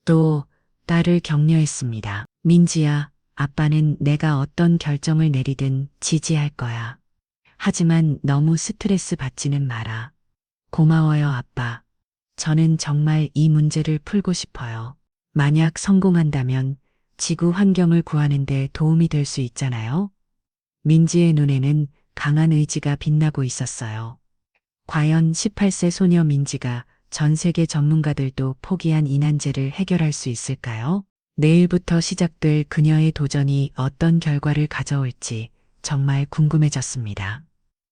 또 딸을 격려했습니다. 민지야, 아빠는 내가 어떤 결정을 내리든 지지할 거야. 하지만 너무 스트레스 받지는 마라. 고마워요, 아빠. 저는 정말 이 문제를 풀고 싶어요. 만약 성공한다면 지구 환경을 구하는 데 도움이 될 수 있잖아요. 민지의 눈에는 강한 의지가 빛나고 있었어요. 과연 18세 소녀 민지가 전 세계 전문가들도 포기한 이난제를 해결할 수 있을까요? 내일부터 시작될 그녀의 도전이 어떤 결과를 가져올지 정말 궁금해졌습니다.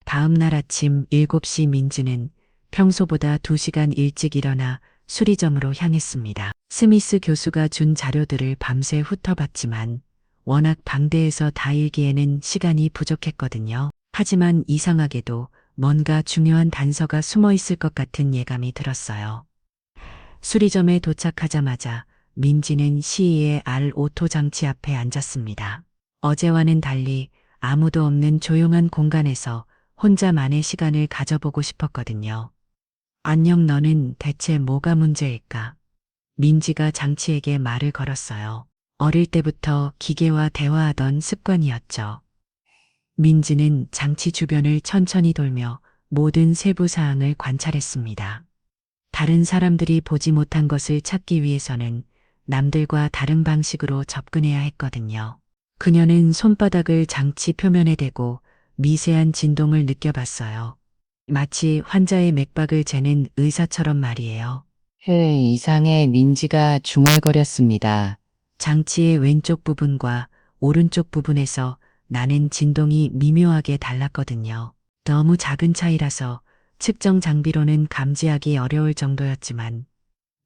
다음 날 아침 7시 민지는 평소보다 2시간 일찍 일어나 수리점으로 향했습니다. 스미스 교수가 준 자료들을 밤새 훑어봤지만 워낙 방대해서 다 읽기에는 시간이 부족했거든요. 하지만 이상하게도 뭔가 중요한 단서가 숨어 있을 것 같은 예감이 들었어요. 수리점에 도착하자마자 민지는 시의의 R 오토 장치 앞에 앉았습니다. 어제와는 달리 아무도 없는 조용한 공간에서 혼자만의 시간을 가져보고 싶었거든요. 안녕, 너는 대체 뭐가 문제일까? 민지가 장치에게 말을 걸었어요. 어릴 때부터 기계와 대화하던 습관이었죠. 민지는 장치 주변을 천천히 돌며 모든 세부 사항을 관찰했습니다. 다른 사람들이 보지 못한 것을 찾기 위해서는 남들과 다른 방식으로 접근해야 했거든요. 그녀는 손바닥을 장치 표면에 대고 미세한 진동을 느껴봤어요. 마치 환자의 맥박을 재는 의사처럼 말이에요. 이상해. 민지가 중얼거렸습니다. 장치의 왼쪽 부분과 오른쪽 부분에서 나는 진동이 미묘하게 달랐거든요. 너무 작은 차이라서 측정 장비로는 감지하기 어려울 정도였지만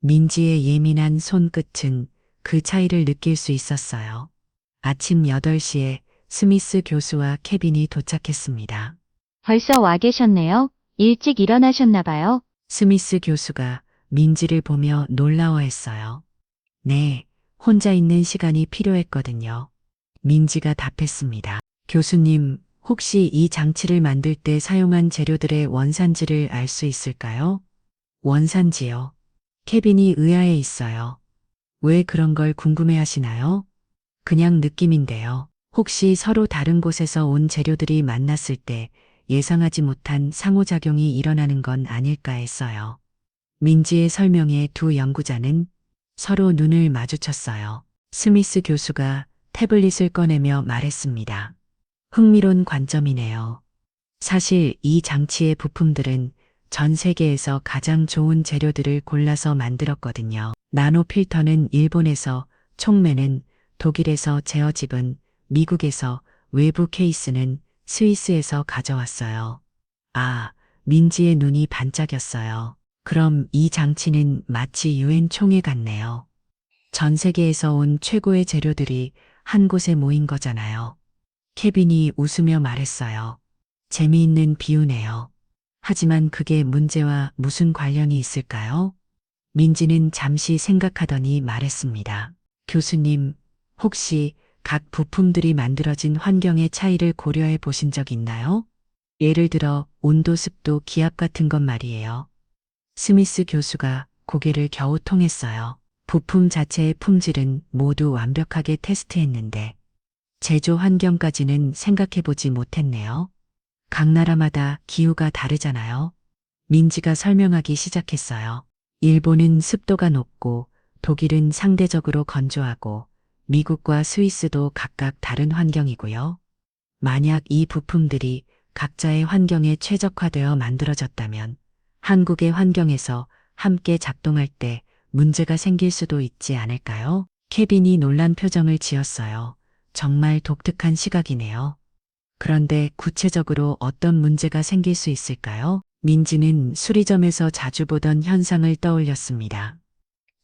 민지의 예민한 손끝은 그 차이를 느낄 수 있었어요. 아침 8시에 스미스 교수와 케빈이 도착했습니다. 벌써 와 계셨네요. 일찍 일어나셨나 봐요. 스미스 교수가 민지를 보며 놀라워했어요. 네, 혼자 있는 시간이 필요했거든요. 민지가 답했습니다. 교수님, 혹시 이 장치를 만들 때 사용한 재료들의 원산지를 알 수 있을까요? 원산지요. 케빈이 의아해 있어요. 왜 그런 걸 궁금해 하시나요? 그냥 느낌인데요. 혹시 서로 다른 곳에서 온 재료들이 만났을 때 예상하지 못한 상호작용이 일어나는 건 아닐까 했어요. 민지의 설명에 두 연구자는 서로 눈을 마주쳤어요. 스미스 교수가 태블릿을 꺼내며 말했습니다. 흥미로운 관점이네요. 사실 이 장치의 부품들은 전 세계에서 가장 좋은 재료들을 골라서 만들었거든요. 나노 필터는 일본에서, 촉매는 독일에서, 제어집은 미국에서, 외부 케이스는 스위스에서 가져왔어요. 아, 민지의 눈이 반짝였어요. 그럼 이 장치는 마치 유엔 총회 같네요. 전 세계에서 온 최고의 재료들이 한 곳에 모인 거잖아요. 케빈이 웃으며 말했어요. 재미있는 비유네요. 하지만 그게 문제와 무슨 관련이 있을까요? 민지는 잠시 생각하더니 말했습니다. 교수님, 혹시 각 부품들이 만들어진 환경의 차이를 고려해 보신 적 있나요? 예를 들어 온도, 습도, 기압 같은 것 말이에요. 스미스 교수가 고개를 겨우 통했어요. 부품 자체의 품질은 모두 완벽하게 테스트했는데 제조 환경까지는 생각해보지 못했네요. 각 나라마다 기후가 다르잖아요. 민지가 설명하기 시작했어요. 일본은 습도가 높고 독일은 상대적으로 건조하고 미국과 스위스도 각각 다른 환경이고요. 만약 이 부품들이 각자의 환경에 최적화되어 만들어졌다면 한국의 환경에서 함께 작동할 때 문제가 생길 수도 있지 않을까요? 케빈이 놀란 표정을 지었어요. 정말 독특한 시각이네요. 그런데 구체적으로 어떤 문제가 생길 수 있을까요? 민지는 수리점에서 자주 보던 현상을 떠올렸습니다.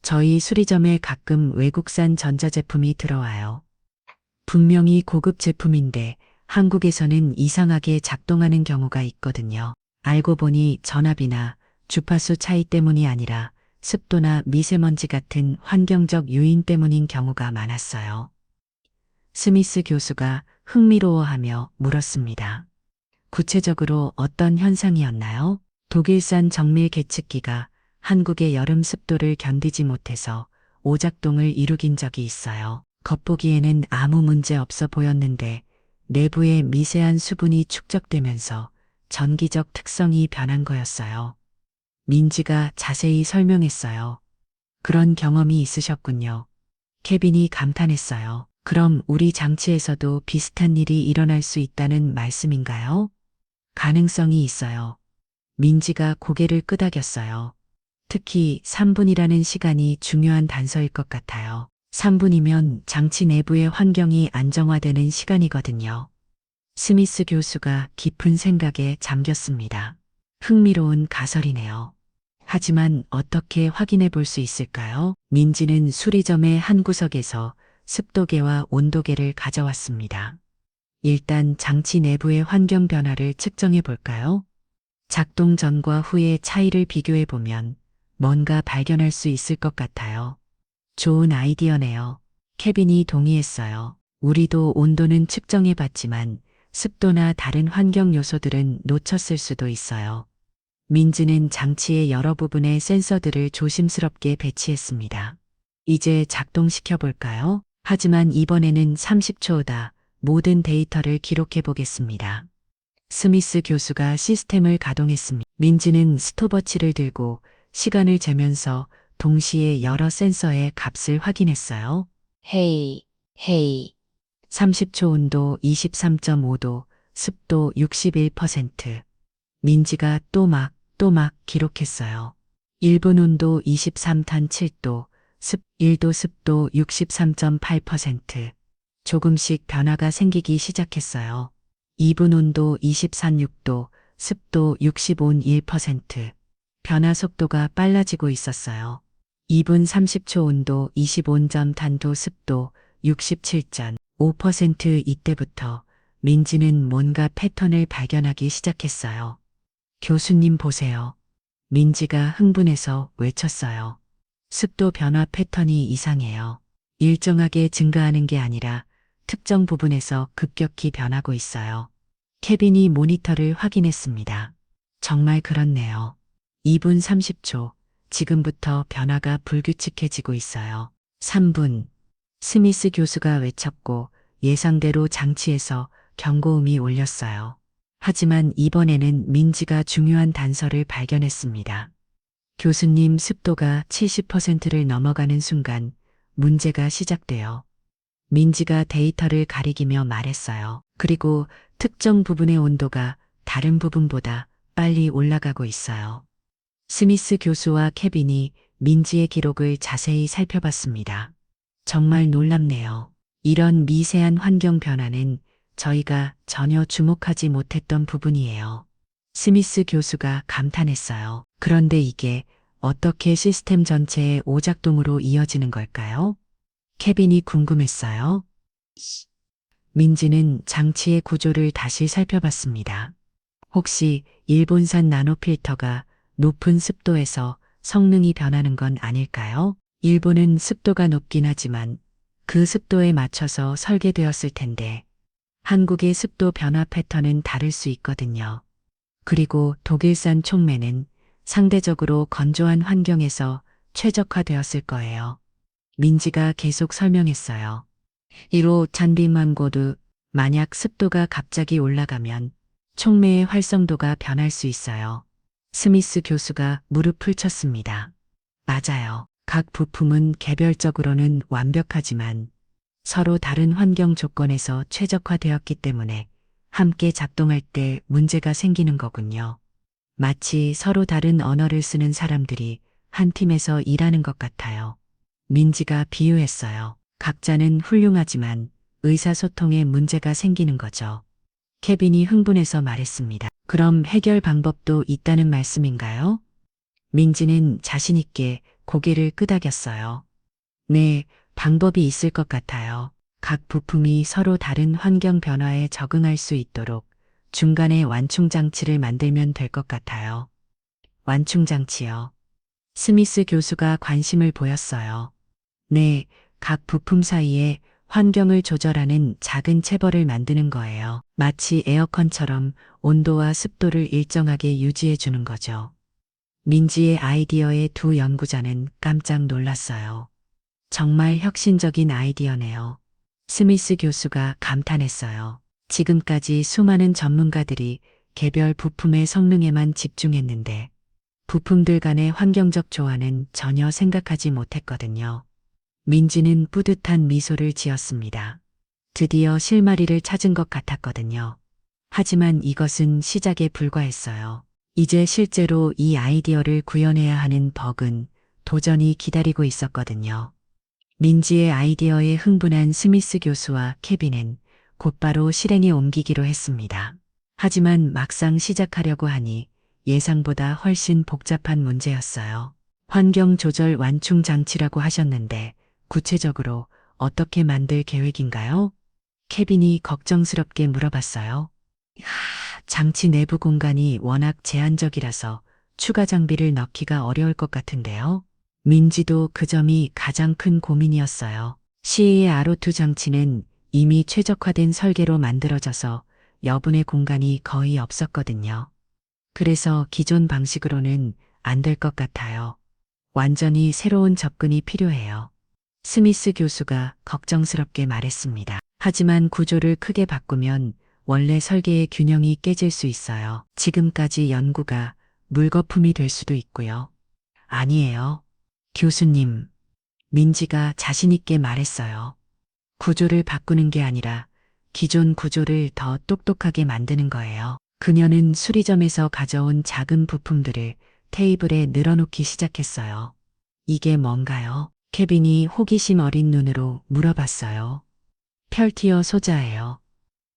저희 수리점에 가끔 외국산 전자제품이 들어와요. 분명히 고급 제품인데 한국에서는 이상하게 작동하는 경우가 있거든요. 알고 보니 전압이나 주파수 차이 때문이 아니라 습도나 미세먼지 같은 환경적 요인 때문인 경우가 많았어요. 스미스 교수가 흥미로워하며 물었습니다. 구체적으로 어떤 현상이었나요? 독일산 정밀 계측기가 한국의 여름 습도를 견디지 못해서 오작동을 일으킨 적이 있어요. 겉보기에는 아무 문제 없어 보였는데 내부에 미세한 수분이 축적되면서 전기적 특성이 변한 거였어요. 민지가 자세히 설명했어요. 그런 경험이 있으셨군요. 케빈이 감탄했어요. 그럼 우리 장치에서도 비슷한 일이 일어날 수 있다는 말씀인가요? 가능성이 있어요. 민지가 고개를 끄덕였어요. 특히 3분이라는 시간이 중요한 단서일 것 같아요. 3분이면 장치 내부의 환경이 안정화되는 시간이거든요. 스미스 교수가 깊은 생각에 잠겼습니다. 흥미로운 가설이네요. 하지만 어떻게 확인해 볼 수 있을까요? 민지는 수리점의 한 구석에서 습도계와 온도계를 가져왔습니다. 일단 장치 내부의 환경 변화를 측정해 볼까요? 작동 전과 후의 차이를 비교해 보면 뭔가 발견할 수 있을 것 같아요. 좋은 아이디어네요. 케빈이 동의했어요. 우리도 온도는 측정해 봤지만 습도나 다른 환경 요소들은 놓쳤을 수도 있어요. 민지는 장치의 여러 부분에 센서들을 조심스럽게 배치했습니다. 이제 작동시켜 볼까요? 하지만 이번에는 30초다. 모든 데이터를 기록해 보겠습니다. 스미스 교수가 시스템을 가동했습니다. 민지는 스톱워치를 들고 시간을 재면서 동시에 여러 센서의 값을 확인했어요. 헤이, 헤이. 30초 온도 23.5도, 습도 61%. 민지가 또 막 기록했어요. 1분 온도 23탄 7도, 1도 습도 63.8%. 조금씩 변화가 생기기 시작했어요. 2분 온도 23, 6도, 습도 65.1%. 변화 속도가 빨라지고 있었어요. 2분 30초 온도 25점 탄도 습도 67.5%. 이때부터 민지는 뭔가 패턴을 발견하기 시작했어요. 교수님 보세요. 민지가 흥분해서 외쳤어요. 습도 변화 패턴이 이상해요. 일정하게 증가하는 게 아니라 특정 부분에서 급격히 변하고 있어요. 케빈이 모니터를 확인했습니다. 정말 그렇네요. 2분 30초. 지금부터 변화가 불규칙해지고 있어요. 3분. 스미스 교수가 외쳤고 예상대로 장치에서 경고음이 울렸어요. 하지만 이번에는 민지가 중요한 단서를 발견했습니다. 교수님, 습도가 70%를 넘어가는 순간 문제가 시작돼요. 민지가 데이터를 가리키며 말했어요. 그리고 특정 부분의 온도가 다른 부분보다 빨리 올라가고 있어요. 스미스 교수와 케빈이 민지의 기록을 자세히 살펴봤습니다. 정말 놀랍네요. 이런 미세한 환경 변화는 저희가 전혀 주목하지 못했던 부분이에요. 스미스 교수가 감탄했어요. 그런데 이게 어떻게 시스템 전체의 오작동으로 이어지는 걸까요? 케빈이 궁금했어요. 민지는 장치의 구조를 다시 살펴봤습니다. 혹시 일본산 나노필터가 높은 습도에서 성능이 변하는 건 아닐까요? 일본은 습도가 높긴 하지만 그 습도에 맞춰서 설계되었을 텐데 한국의 습도 변화 패턴은 다를 수 있거든요. 그리고 독일산 촉매는 상대적으로 건조한 환경에서 최적화되었을 거예요. 민지가 계속 설명했어요. 이로 잔디만고도 만약 습도가 갑자기 올라가면 촉매의 활성도가 변할 수 있어요. 스미스 교수가 무릎을 쳤습니다. 맞아요. 각 부품은 개별적으로는 완벽하지만 서로 다른 환경 조건에서 최적화되었기 때문에 함께 작동할 때 문제가 생기는 거군요. 마치 서로 다른 언어를 쓰는 사람들이 한 팀에서 일하는 것 같아요. 민지가 비유했어요. 각자는 훌륭하지만 의사소통에 문제가 생기는 거죠. 케빈이 흥분해서 말했습니다. 그럼 해결 방법도 있다는 말씀인가요? 민지는 자신있게 고개를 끄덕였어요. 네, 방법이 있을 것 같아요. 각 부품이 서로 다른 환경 변화에 적응할 수 있도록 중간에 완충장치를 만들면 될 것 같아요. 완충장치요. 스미스 교수가 관심을 보였어요. 네, 각 부품 사이에 환경을 조절하는 작은 체벌을 만드는 거예요. 마치 에어컨처럼 온도와 습도를 일정하게 유지해 주는 거죠. 민지의 아이디어에 두 연구자는 깜짝 놀랐어요. 정말 혁신적인 아이디어네요. 스미스 교수가 감탄했어요. 지금까지 수많은 전문가들이 개별 부품의 성능에만 집중했는데 부품들 간의 환경적 조화는 전혀 생각하지 못했거든요. 민지는 뿌듯한 미소를 지었습니다. 드디어 실마리를 찾은 것 같았거든요. 하지만 이것은 시작에 불과했어요. 이제 실제로 이 아이디어를 구현해야 하는 버그는 도전이 기다리고 있었거든요. 민지의 아이디어에 흥분한 스미스 교수와 케빈은 곧바로 실행에 옮기기로 했습니다. 하지만 막상 시작하려고 하니 예상보다 훨씬 복잡한 문제였어요. 환경 조절 완충 장치라고 하셨는데 구체적으로 어떻게 만들 계획인가요? 케빈이 걱정스럽게 물어봤어요. 장치 내부 공간이 워낙 제한적이라서 추가 장비를 넣기가 어려울 것 같은데요. 민지도 그 점이 가장 큰 고민이었어요. CARO2 장치는 이미 최적화된 설계로 만들어져서 여분의 공간이 거의 없었거든요. 그래서 기존 방식으로는 안 될 것 같아요. 완전히 새로운 접근이 필요해요. 스미스 교수가 걱정스럽게 말했습니다. 하지만 구조를 크게 바꾸면 원래 설계의 균형이 깨질 수 있어요. 지금까지 연구가 물거품이 될 수도 있고요. 아니에요. 교수님, 민지가 자신있게 말했어요. 구조를 바꾸는 게 아니라 기존 구조를 더 똑똑하게 만드는 거예요. 그녀는 수리점에서 가져온 작은 부품들을 테이블에 늘어놓기 시작했어요. 이게 뭔가요? 케빈이 호기심 어린 눈으로 물어봤어요. 펠티어 소자예요.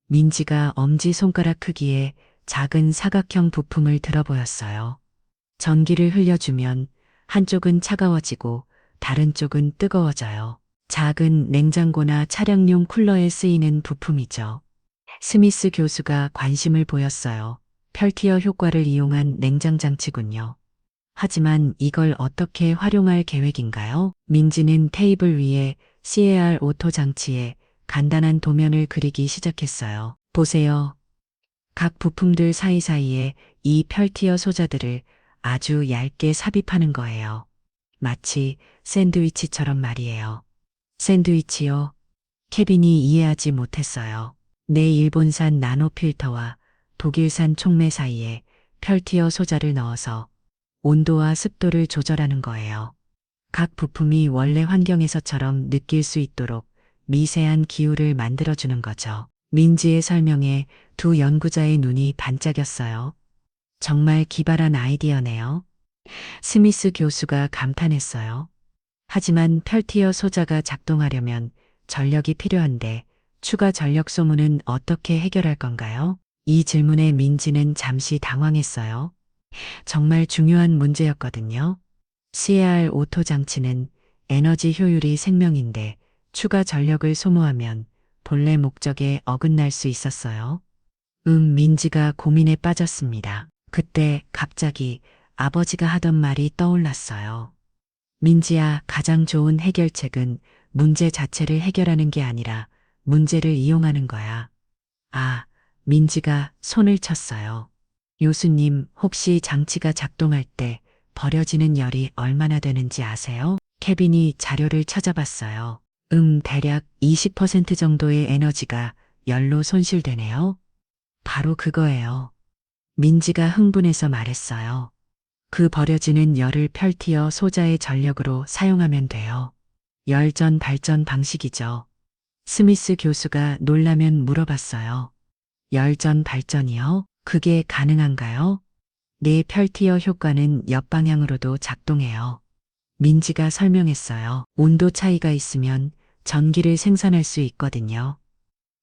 민지가 엄지손가락 크기의 작은 사각형 부품을 들어 보였어요. 전기를 흘려주면 한쪽은 차가워지고 다른 쪽은 뜨거워져요. 작은 냉장고나 차량용 쿨러에 쓰이는 부품이죠. 스미스 교수가 관심을 보였어요. 펠티어 효과를 이용한 냉장 장치군요. 하지만 이걸 어떻게 활용할 계획인가요? 민지는 테이블 위에 CAR 오토 장치에 간단한 도면을 그리기 시작했어요. 보세요. 각 부품들 사이사이에 이 펠티어 소자들을 아주 얇게 삽입하는 거예요. 마치 샌드위치처럼 말이에요. 샌드위치요? 케빈이 이해하지 못했어요. 내 일본산 나노 필터와 독일산 촉매 사이에 펠티어 소자를 넣어서 온도와 습도를 조절하는 거예요. 각 부품이 원래 환경에서처럼 느낄 수 있도록 미세한 기후를 만들어주는 거죠. 민지의 설명에 두 연구자의 눈이 반짝였어요. 정말 기발한 아이디어네요. 스미스 교수가 감탄했어요. 하지만 펠티어 소자가 작동하려면 전력이 필요한데 추가 전력 소모는 어떻게 해결할 건가요? 이 질문에 민지는 잠시 당황했어요. 정말 중요한 문제였거든요. CAR 오토 장치는 에너지 효율이 생명인데 추가 전력을 소모하면 본래 목적에 어긋날 수 있었어요. 민지가 고민에 빠졌습니다. 그때 갑자기 아버지가 하던 말이 떠올랐어요. 민지야, 가장 좋은 해결책은 문제 자체를 해결하는 게 아니라 문제를 이용하는 거야. 아, 민지가 손을 쳤어요. 교수님, 혹시 장치가 작동할 때 버려지는 열이 얼마나 되는지 아세요? 케빈이 자료를 찾아봤어요. 대략 20% 정도의 에너지가 열로 손실되네요. 바로 그거예요. 민지가 흥분해서 말했어요. 그 버려지는 열을 펠티어 소자의 전력으로 사용하면 돼요. 열전 발전 방식이죠. 스미스 교수가 놀라면 물어봤어요. 열전 발전이요? 그게 가능한가요? 네, 펠티어 효과는 옆방향으로도 작동해요. 민지가 설명했어요. 온도 차이가 있으면 전기를 생산할 수 있거든요.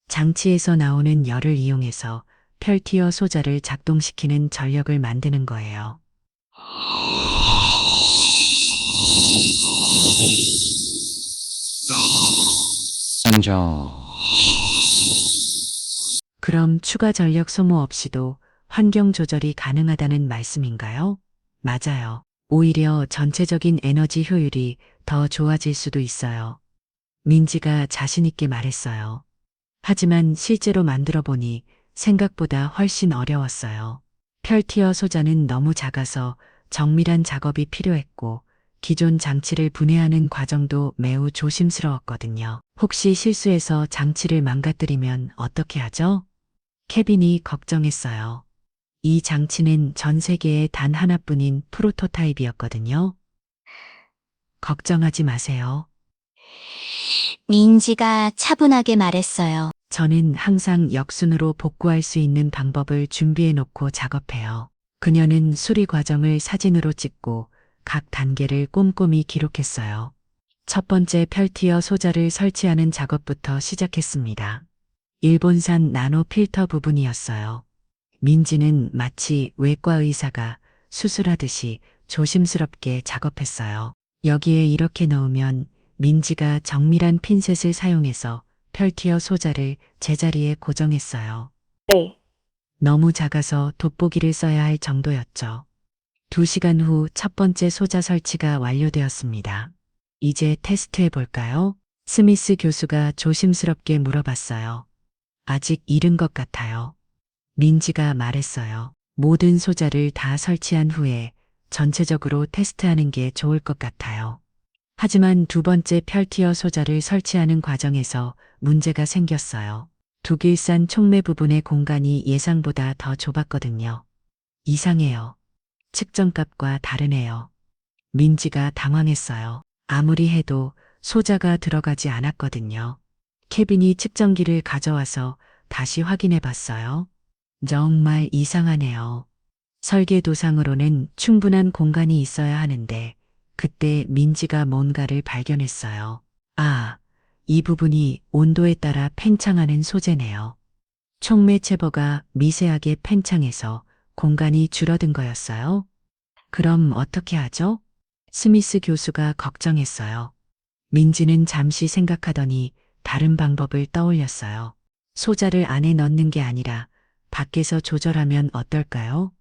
장치에서 나오는 열을 이용해서 펠티어 소자를 작동시키는 전력을 만드는 거예요. 안정. 그럼 추가 전력 소모 없이도 환경 조절이 가능하다는 말씀인가요? 맞아요. 오히려 전체적인 에너지 효율이 더 좋아질 수도 있어요. 민지가 자신있게 말했어요. 하지만 실제로 만들어 보니 생각보다 훨씬 어려웠어요. 펠티어 소자는 너무 작아서 정밀한 작업이 필요했고 기존 장치를 분해하는 과정도 매우 조심스러웠거든요. 혹시 실수해서 장치를 망가뜨리면 어떻게 하죠? 케빈이 걱정했어요. 이 장치는 전 세계에 단 하나뿐인 프로토타입이었거든요. 걱정하지 마세요. 민지가 차분하게 말했어요. 저는 항상 역순으로 복구할 수 있는 방법을 준비해 놓고 작업해요. 그녀는 수리 과정을 사진으로 찍고 각 단계를 꼼꼼히 기록했어요. 첫 번째 펠티어 소자를 설치하는 작업부터 시작했습니다. 일본산 나노 필터 부분이었어요. 민지는 마치 외과 의사가 수술하듯이 조심스럽게 작업했어요. 여기에 이렇게 넣으면 민지가 정밀한 핀셋을 사용해서 펠티어 소자를 제자리에 고정했어요. 네. 너무 작아서 돋보기를 써야 할 정도였죠. 2시간 후 첫 번째 소자 설치가 완료되었습니다. 이제 테스트해 볼까요? 스미스 교수가 조심스럽게 물어봤어요. 아직 이른 것 같아요. 민지가 말했어요. 모든 소자를 다 설치한 후에 전체적으로 테스트하는 게 좋을 것 같아요. 하지만 두 번째 펠티어 소자를 설치하는 과정에서 문제가 생겼어요. 독일산 촉매 부분의 공간이 예상보다 더 좁았거든요. 이상해요. 측정값과 다르네요. 민지가 당황했어요. 아무리 해도 소자가 들어가지 않았거든요. 케빈이 측정기를 가져와서 다시 확인해 봤어요. 정말 이상하네요. 설계도상으로는 충분한 공간이 있어야 하는데 그때 민지가 뭔가를 발견했어요. 아, 이 부분이 온도에 따라 팽창하는 소재네요. 촉매 체버가 미세하게 팽창해서 공간이 줄어든 거였어요. 그럼 어떻게 하죠? 스미스 교수가 걱정했어요. 민지는 잠시 생각하더니 다른 방법을 떠올렸어요. 소자를 안에 넣는 게 아니라 밖에서 조절하면 어떨까요?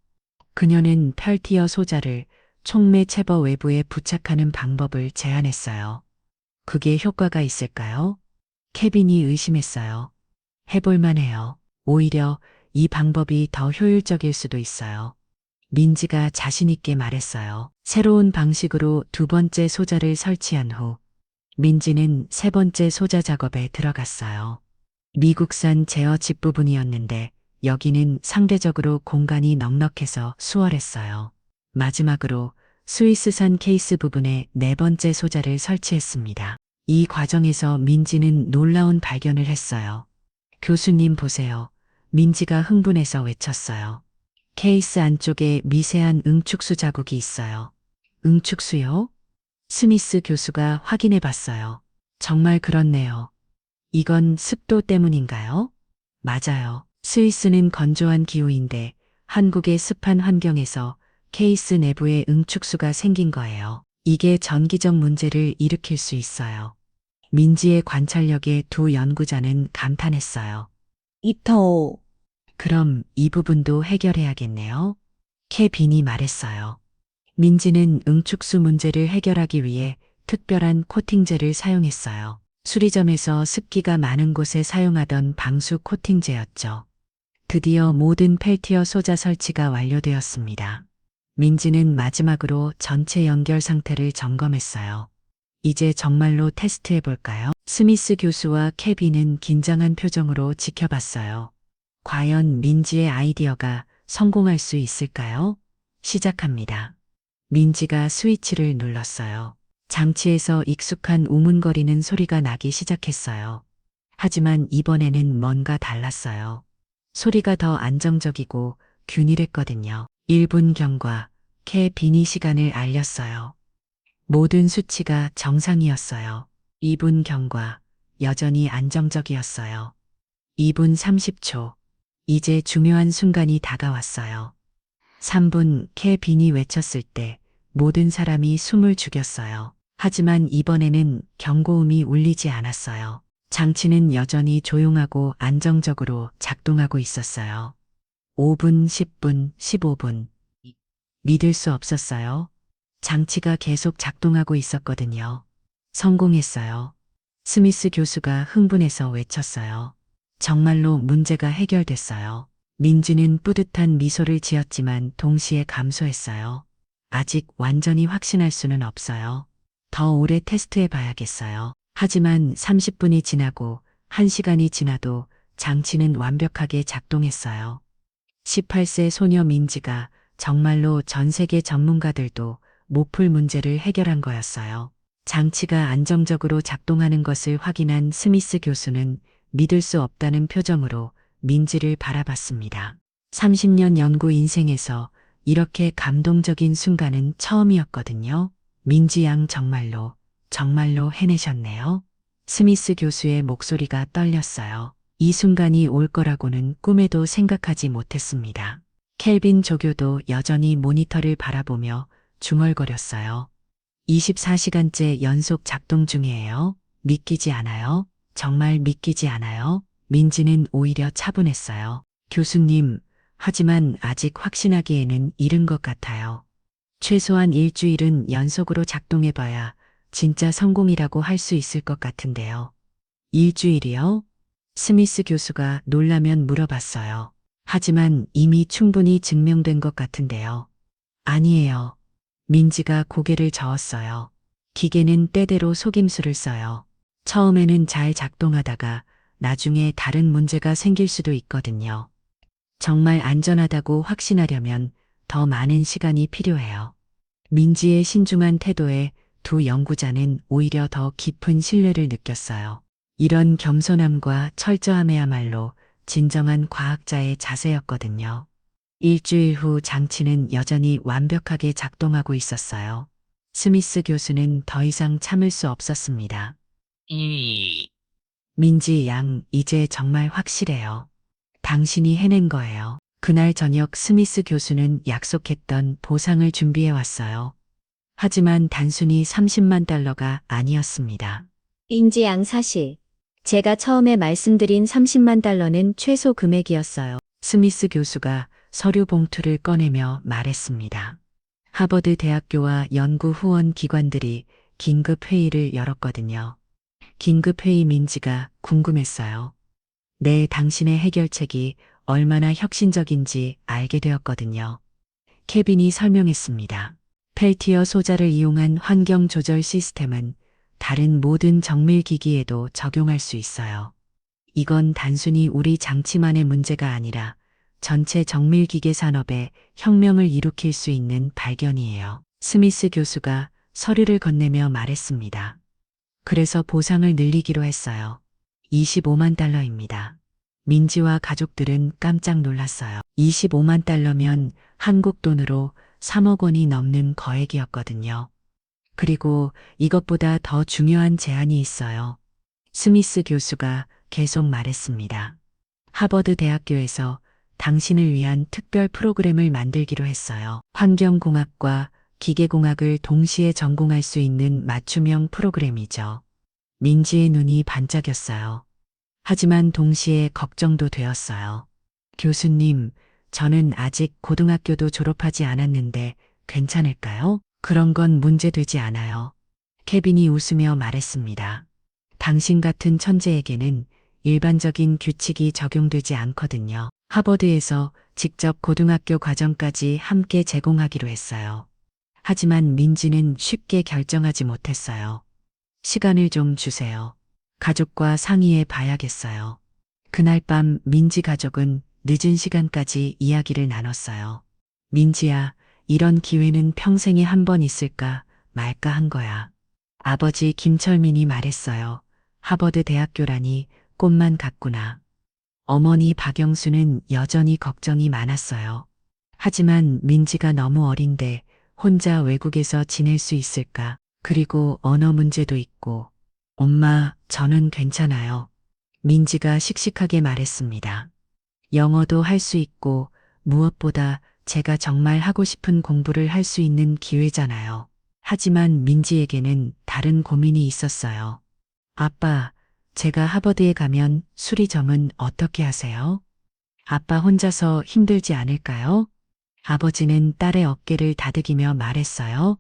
그녀는 펠티어 소자를 촉매 체버 외부에 부착하는 방법을 제안했어요. 그게 효과가 있을까요? 케빈이 의심했어요. 해볼만 해요. 오히려 이 방법이 더 효율적일 수도 있어요. 민지가 자신있게 말했어요. 새로운 방식으로 두 번째 소자를 설치한 후 민지는 세 번째 소자 작업에 들어갔어요. 미국산 제어 집 부분이었는데 여기는 상대적으로 공간이 넉넉해서 수월했어요. 마지막으로 스위스산 케이스 부분에 네 번째 소자를 설치했습니다. 이 과정에서 민지는 놀라운 발견을 했어요. 교수님 보세요. 민지가 흥분해서 외쳤어요. 케이스 안쪽에 미세한 응축수 자국이 있어요. 응축수요? 스미스 교수가 확인해 봤어요. 정말 그렇네요. 이건 습도 때문인가요? 맞아요. 스위스는 건조한 기후인데 한국의 습한 환경에서 케이스 내부에 응축수가 생긴 거예요. 이게 전기적 문제를 일으킬 수 있어요. 민지의 관찰력에 두 연구자는 감탄했어요. 이터. 그럼 이 부분도 해결해야겠네요. 케빈이 말했어요. 민지는 응축수 문제를 해결하기 위해 특별한 코팅제를 사용했어요. 수리점에서 습기가 많은 곳에 사용하던 방수 코팅제였죠. 드디어 모든 펠티어 소자 설치가 완료되었습니다. 민지는 마지막으로 전체 연결 상태를 점검했어요. 이제 정말로 테스트해 볼까요? 스미스 교수와 케빈은 긴장한 표정으로 지켜봤어요. 과연 민지의 아이디어가 성공할 수 있을까요? 시작합니다. 민지가 스위치를 눌렀어요. 장치에서 익숙한 우문거리는 소리가 나기 시작했어요. 하지만 이번에는 뭔가 달랐어요. 소리가 더 안정적이고 균일했거든요. 1분 경과, 케빈이 시간을 알렸어요. 모든 수치가 정상이었어요. 2분 경과, 여전히 안정적이었어요. 2분 30초, 이제 중요한 순간이 다가왔어요. 3분 케빈이 외쳤을 때 모든 사람이 숨을 죽였어요. 하지만 이번에는 경고음이 울리지 않았어요. 장치는 여전히 조용하고 안정적으로 작동하고 있었어요. 5분, 10분, 15분. 믿을 수 없었어요. 장치가 계속 작동하고 있었거든요. 성공했어요. 스미스 교수가 흥분해서 외쳤어요. 정말로 문제가 해결됐어요. 민지는 뿌듯한 미소를 지었지만 동시에 감소했어요. 아직 완전히 확신할 수는 없어요. 더 오래 테스트해 봐야겠어요. 하지만 30분이 지나고 1시간이 지나도 장치는 완벽하게 작동했어요. 18세 소녀 민지가 정말로 전 세계 전문가들도 못 풀 문제를 해결한 거였어요. 장치가 안정적으로 작동하는 것을 확인한 스미스 교수는 믿을 수 없다는 표정으로 민지를 바라봤습니다. 30년 연구 인생에서 이렇게 감동적인 순간은 처음이었거든요. 민지 양 정말로 해내셨네요. 스미스 교수의 목소리가 떨렸어요. 이 순간이 올 거라고는 꿈에도 생각하지 못했습니다. 켈빈 조교도 여전히 모니터를 바라보며 중얼거렸어요. 24시간째 연속 작동 중이에요. 믿기지 않아요? 정말 믿기지 않아요? 민지는 오히려 차분했어요. 교수님, 하지만 아직 확신하기에는 이른 것 같아요. 최소한 일주일은 연속으로 작동해봐야 진짜 성공이라고 할 수 있을 것 같은데요. 일주일이요? 스미스 교수가 놀라면 물어봤어요. 하지만 이미 충분히 증명된 것 같은데요. 아니에요. 민지가 고개를 저었어요. 기계는 때대로 속임수를 써요. 처음에는 잘 작동하다가 나중에 다른 문제가 생길 수도 있거든요. 정말 안전하다고 확신하려면 더 많은 시간이 필요해요. 민지의 신중한 태도에 두 연구자는 오히려 더 깊은 신뢰를 느꼈어요. 이런 겸손함과 철저함이야말로 진정한 과학자의 자세였거든요. 일주일 후 장치는 여전히 완벽하게 작동하고 있었어요. 스미스 교수는 더 이상 참을 수 없었습니다. 민지 양, 이제 정말 확실해요. 당신이 해낸 거예요. 그날 저녁 스미스 교수는 약속했던 보상을 준비해 왔어요. 하지만 단순히 30만 달러가 아니었습니다. 인지양 사실. 제가 처음에 말씀드린 30만 달러는 최소 금액이었어요. 스미스 교수가 서류 봉투를 꺼내며 말했습니다. 하버드 대학교와 연구 후원 기관들이 긴급 회의를 열었거든요. 긴급 회의 민지가 궁금했어요. 네, 당신의 해결책이 얼마나 혁신적인지 알게 되었거든요. 케빈이 설명했습니다. 펠티어 소자를 이용한 환경 조절 시스템은 다른 모든 정밀 기기에도 적용할 수 있어요. 이건 단순히 우리 장치만의 문제가 아니라 전체 정밀 기계 산업에 혁명을 일으킬 수 있는 발견이에요. 스미스 교수가 서류를 건네며 말했습니다. 그래서 보상을 늘리기로 했어요. 25만 달러입니다. 민지와 가족들은 깜짝 놀랐어요. 25만 달러면 한국 돈으로 3억 원이 넘는 거액이었거든요. 그리고 이것보다 더 중요한 제안이 있어요. 스미스 교수가 계속 말했습니다. 하버드 대학교에서 당신을 위한 특별 프로그램을 만들기로 했어요. 환경공학과 기계공학을 동시에 전공할 수 있는 맞춤형 프로그램이죠. 민지의 눈이 반짝였어요. 하지만 동시에 걱정도 되었어요. 교수님, 저는 아직 고등학교도 졸업하지 않았는데 괜찮을까요? 그런 건 문제되지 않아요. 케빈이 웃으며 말했습니다. 당신 같은 천재에게는 일반적인 규칙이 적용되지 않거든요. 하버드에서 직접 고등학교 과정까지 함께 제공하기로 했어요. 하지만 민지는 쉽게 결정하지 못했어요. 시간을 좀 주세요. 가족과 상의해 봐야겠어요. 그날 밤 민지 가족은 늦은 시간까지 이야기를 나눴어요. 민지야, 이런 기회는 평생에 한 번 있을까 말까 한 거야. 아버지 김철민이 말했어요. 하버드 대학교라니 꿈만 같구나. 어머니 박영수는 여전히 걱정이 많았어요. 하지만 민지가 너무 어린데 혼자 외국에서 지낼 수 있을까? 그리고 언어 문제도 있고. 엄마, 저는 괜찮아요. 민지가 씩씩하게 말했습니다. 영어도 할 수 있고 무엇보다 제가 정말 하고 싶은 공부를 할 수 있는 기회잖아요. 하지만 민지에게는 다른 고민이 있었어요. 아빠, 제가 하버드에 가면 수리점은 어떻게 하세요? 아빠 혼자서 힘들지 않을까요? 아버지는 딸의 어깨를 다독이며 말했어요.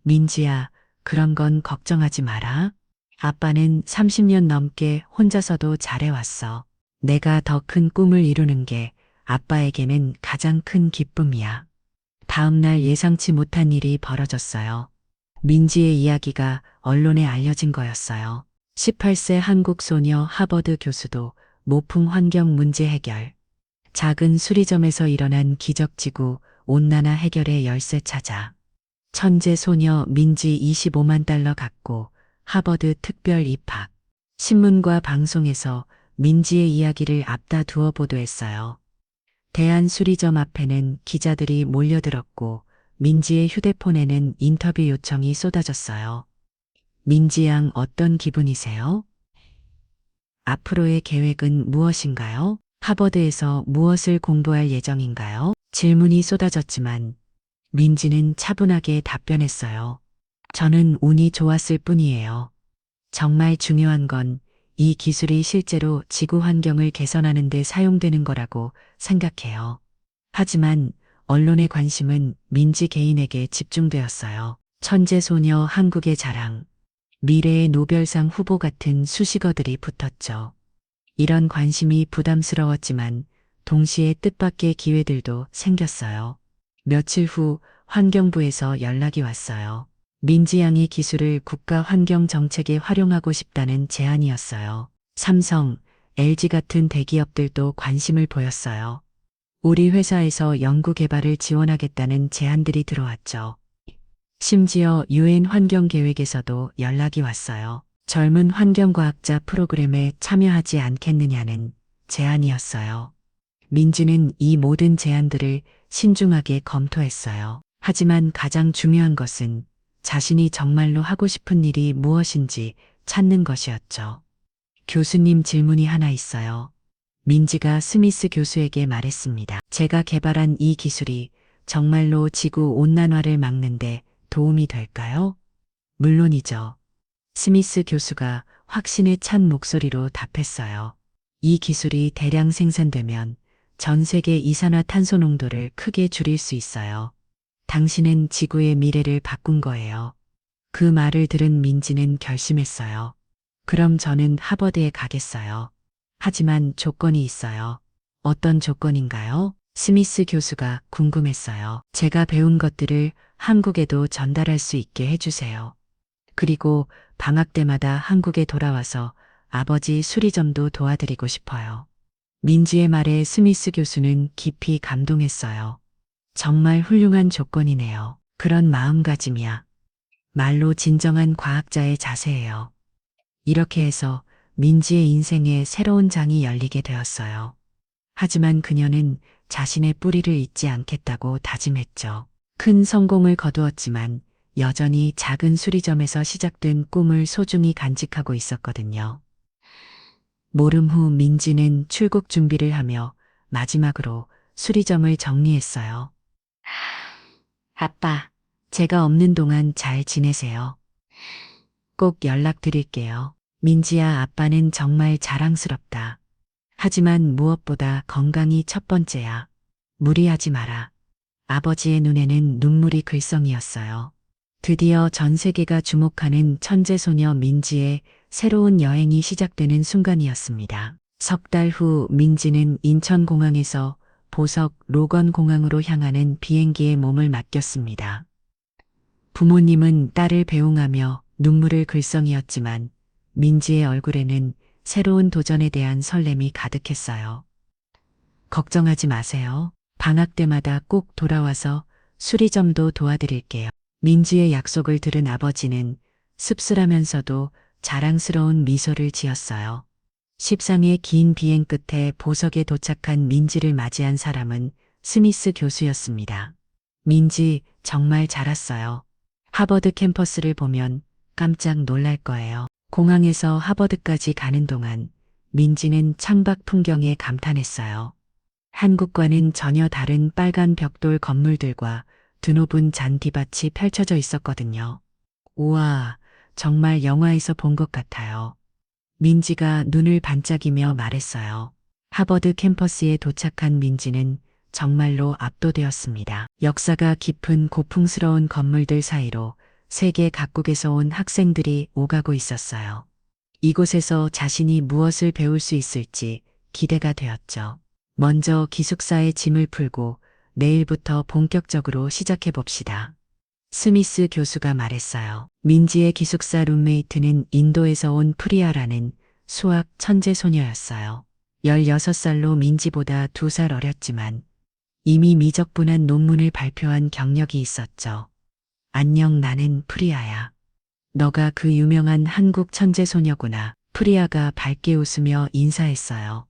민지야, 그런 건 걱정하지 마라. 아빠는 30년 넘게 혼자서도 잘해왔어. 내가 더 큰 꿈을 이루는 게 아빠에게는 가장 큰 기쁨이야. 다음 날 예상치 못한 일이 벌어졌어요. 민지의 이야기가 언론에 알려진 거였어요. 18세 한국 소녀 하버드 교수도 모풍 환경 문제 해결. 작은 수리점에서 일어난 기적지구 온난화 해결의 열쇠 찾아. 천재 소녀 민지 25만 달러 갖고 하버드 특별 입학. 신문과 방송에서 민지의 이야기를 앞다 두어 보도했어요. 대한수리점 앞에는 기자들이 몰려들었고 민지의 휴대폰에는 인터뷰 요청이 쏟아졌어요. 민지 양 어떤 기분이세요? 앞으로의 계획은 무엇인가요? 하버드에서 무엇을 공부할 예정인가요? 질문이 쏟아졌지만 민지는 차분하게 답변했어요. 저는 운이 좋았을 뿐이에요. 정말 중요한 건 이 기술이 실제로 지구 환경을 개선하는 데 사용되는 거라고 생각해요. 하지만 언론의 관심은 민지 개인에게 집중되었어요. 천재소녀 한국의 자랑, 미래의 노벨상 후보 같은 수식어들이 붙었죠. 이런 관심이 부담스러웠지만 동시에 뜻밖의 기회들도 생겼어요. 며칠 후 환경부에서 연락이 왔어요. 민지 양의 기술을 국가 환경 정책에 활용하고 싶다는 제안이었어요. 삼성, LG 같은 대기업들도 관심을 보였어요. 우리 회사에서 연구 개발을 지원하겠다는 제안들이 들어왔죠. 심지어 유엔 환경계획에서도 연락이 왔어요. 젊은 환경과학자 프로그램에 참여하지 않겠느냐는 제안이었어요. 민지는 이 모든 제안들을 신중하게 검토했어요. 하지만 가장 중요한 것은 자신이 정말로 하고 싶은 일이 무엇인지 찾는 것이었죠. 교수님, 질문이 하나 있어요. 민지가 스미스 교수에게 말했습니다. 제가 개발한 이 기술이 정말로 지구 온난화를 막는데 도움이 될까요? 물론이죠. 스미스 교수가 확신에 찬 목소리로 답했어요. 이 기술이 대량 생산되면 전 세계 이산화탄소 농도를 크게 줄일 수 있어요. 당신은 지구의 미래를 바꾼 거예요. 그 말을 들은 민지는 결심했어요. 그럼 저는 하버드에 가겠어요. 하지만 조건이 있어요. 어떤 조건인가요? 스미스 교수가 궁금했어요. 제가 배운 것들을 한국에도 전달할 수 있게 해주세요. 그리고 방학 때마다 한국에 돌아와서 아버지 수리점도 도와드리고 싶어요. 민지의 말에 스미스 교수는 깊이 감동했어요. 정말 훌륭한 조건이네요. 그런 마음가짐이야. 말로 진정한 과학자의 자세예요. 이렇게 해서 민지의 인생에 새로운 장이 열리게 되었어요. 하지만 그녀는 자신의 뿌리를 잊지 않겠다고 다짐했죠. 큰 성공을 거두었지만 여전히 작은 수리점에서 시작된 꿈을 소중히 간직하고 있었거든요. 모름 후 민지는 출국 준비를 하며 마지막으로 수리점을 정리했어요. 아빠, 제가 없는 동안 잘 지내세요. 꼭 연락드릴게요. 민지야, 아빠는 정말 자랑스럽다. 하지만 무엇보다 건강이 첫 번째야. 무리하지 마라. 아버지의 눈에는 눈물이 글썽이었어요. 드디어 전 세계가 주목하는 천재소녀 민지의 새로운 여행이 시작되는 순간이었습니다. 석 달 후 민지는 인천공항에서 보석 로건공항으로 향하는 비행기에 몸을 맡겼습니다. 부모님은 딸을 배웅하며 눈물을 글썽이었지만 민지의 얼굴에는 새로운 도전에 대한 설렘이 가득했어요. 걱정하지 마세요. 방학 때마다 꼭 돌아와서 수리점도 도와드릴게요. 민지의 약속을 들은 아버지는 씁쓸하면서도 자랑스러운 미소를 지었어요. 십상의 긴 비행 끝에 보석에 도착한 민지를 맞이한 사람은 스미스 교수였습니다. 민지, 정말 잘 왔어요. 하버드 캠퍼스를 보면 깜짝 놀랄 거예요. 공항에서 하버드까지 가는 동안 민지는 창밖 풍경에 감탄했어요. 한국과는 전혀 다른 빨간 벽돌 건물들과 드높은 잔디밭이 펼쳐져 있었거든요. 우와, 정말 영화에서 본 것 같아요. 민지가 눈을 반짝이며 말했어요. 하버드 캠퍼스에 도착한 민지는 정말로 압도되었습니다. 역사가 깊은 고풍스러운 건물들 사이로 세계 각국에서 온 학생들이 오가고 있었어요. 이곳에서 자신이 무엇을 배울 수 있을지 기대가 되었죠. 먼저 기숙사의 짐을 풀고 내일부터 본격적으로 시작해 봅시다. 스미스 교수가 말했어요. 민지의 기숙사 룸메이트는 인도에서 온 프리아라는 수학 천재 소녀였어요. 16살로 민지보다 2살 어렸지만 이미 미적분한 논문을 발표한 경력이 있었죠. 안녕, 나는 프리아야. 너가 그 유명한 한국 천재 소녀구나. 프리아가 밝게 웃으며 인사했어요.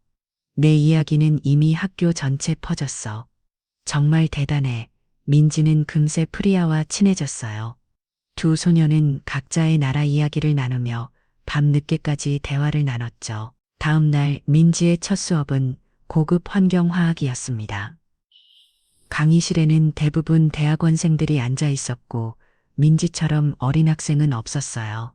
내 이야기는 이미 학교 전체 퍼졌어. 정말 대단해. 민지는 금세 프리아와 친해졌어요. 두 소녀는 각자의 나라 이야기를 나누며 밤늦게까지 대화를 나눴죠. 다음 날 민지의 첫 수업은 고급 환경화학이었습니다. 강의실에는 대부분 대학원생들이 앉아 있었고 민지처럼 어린 학생은 없었어요.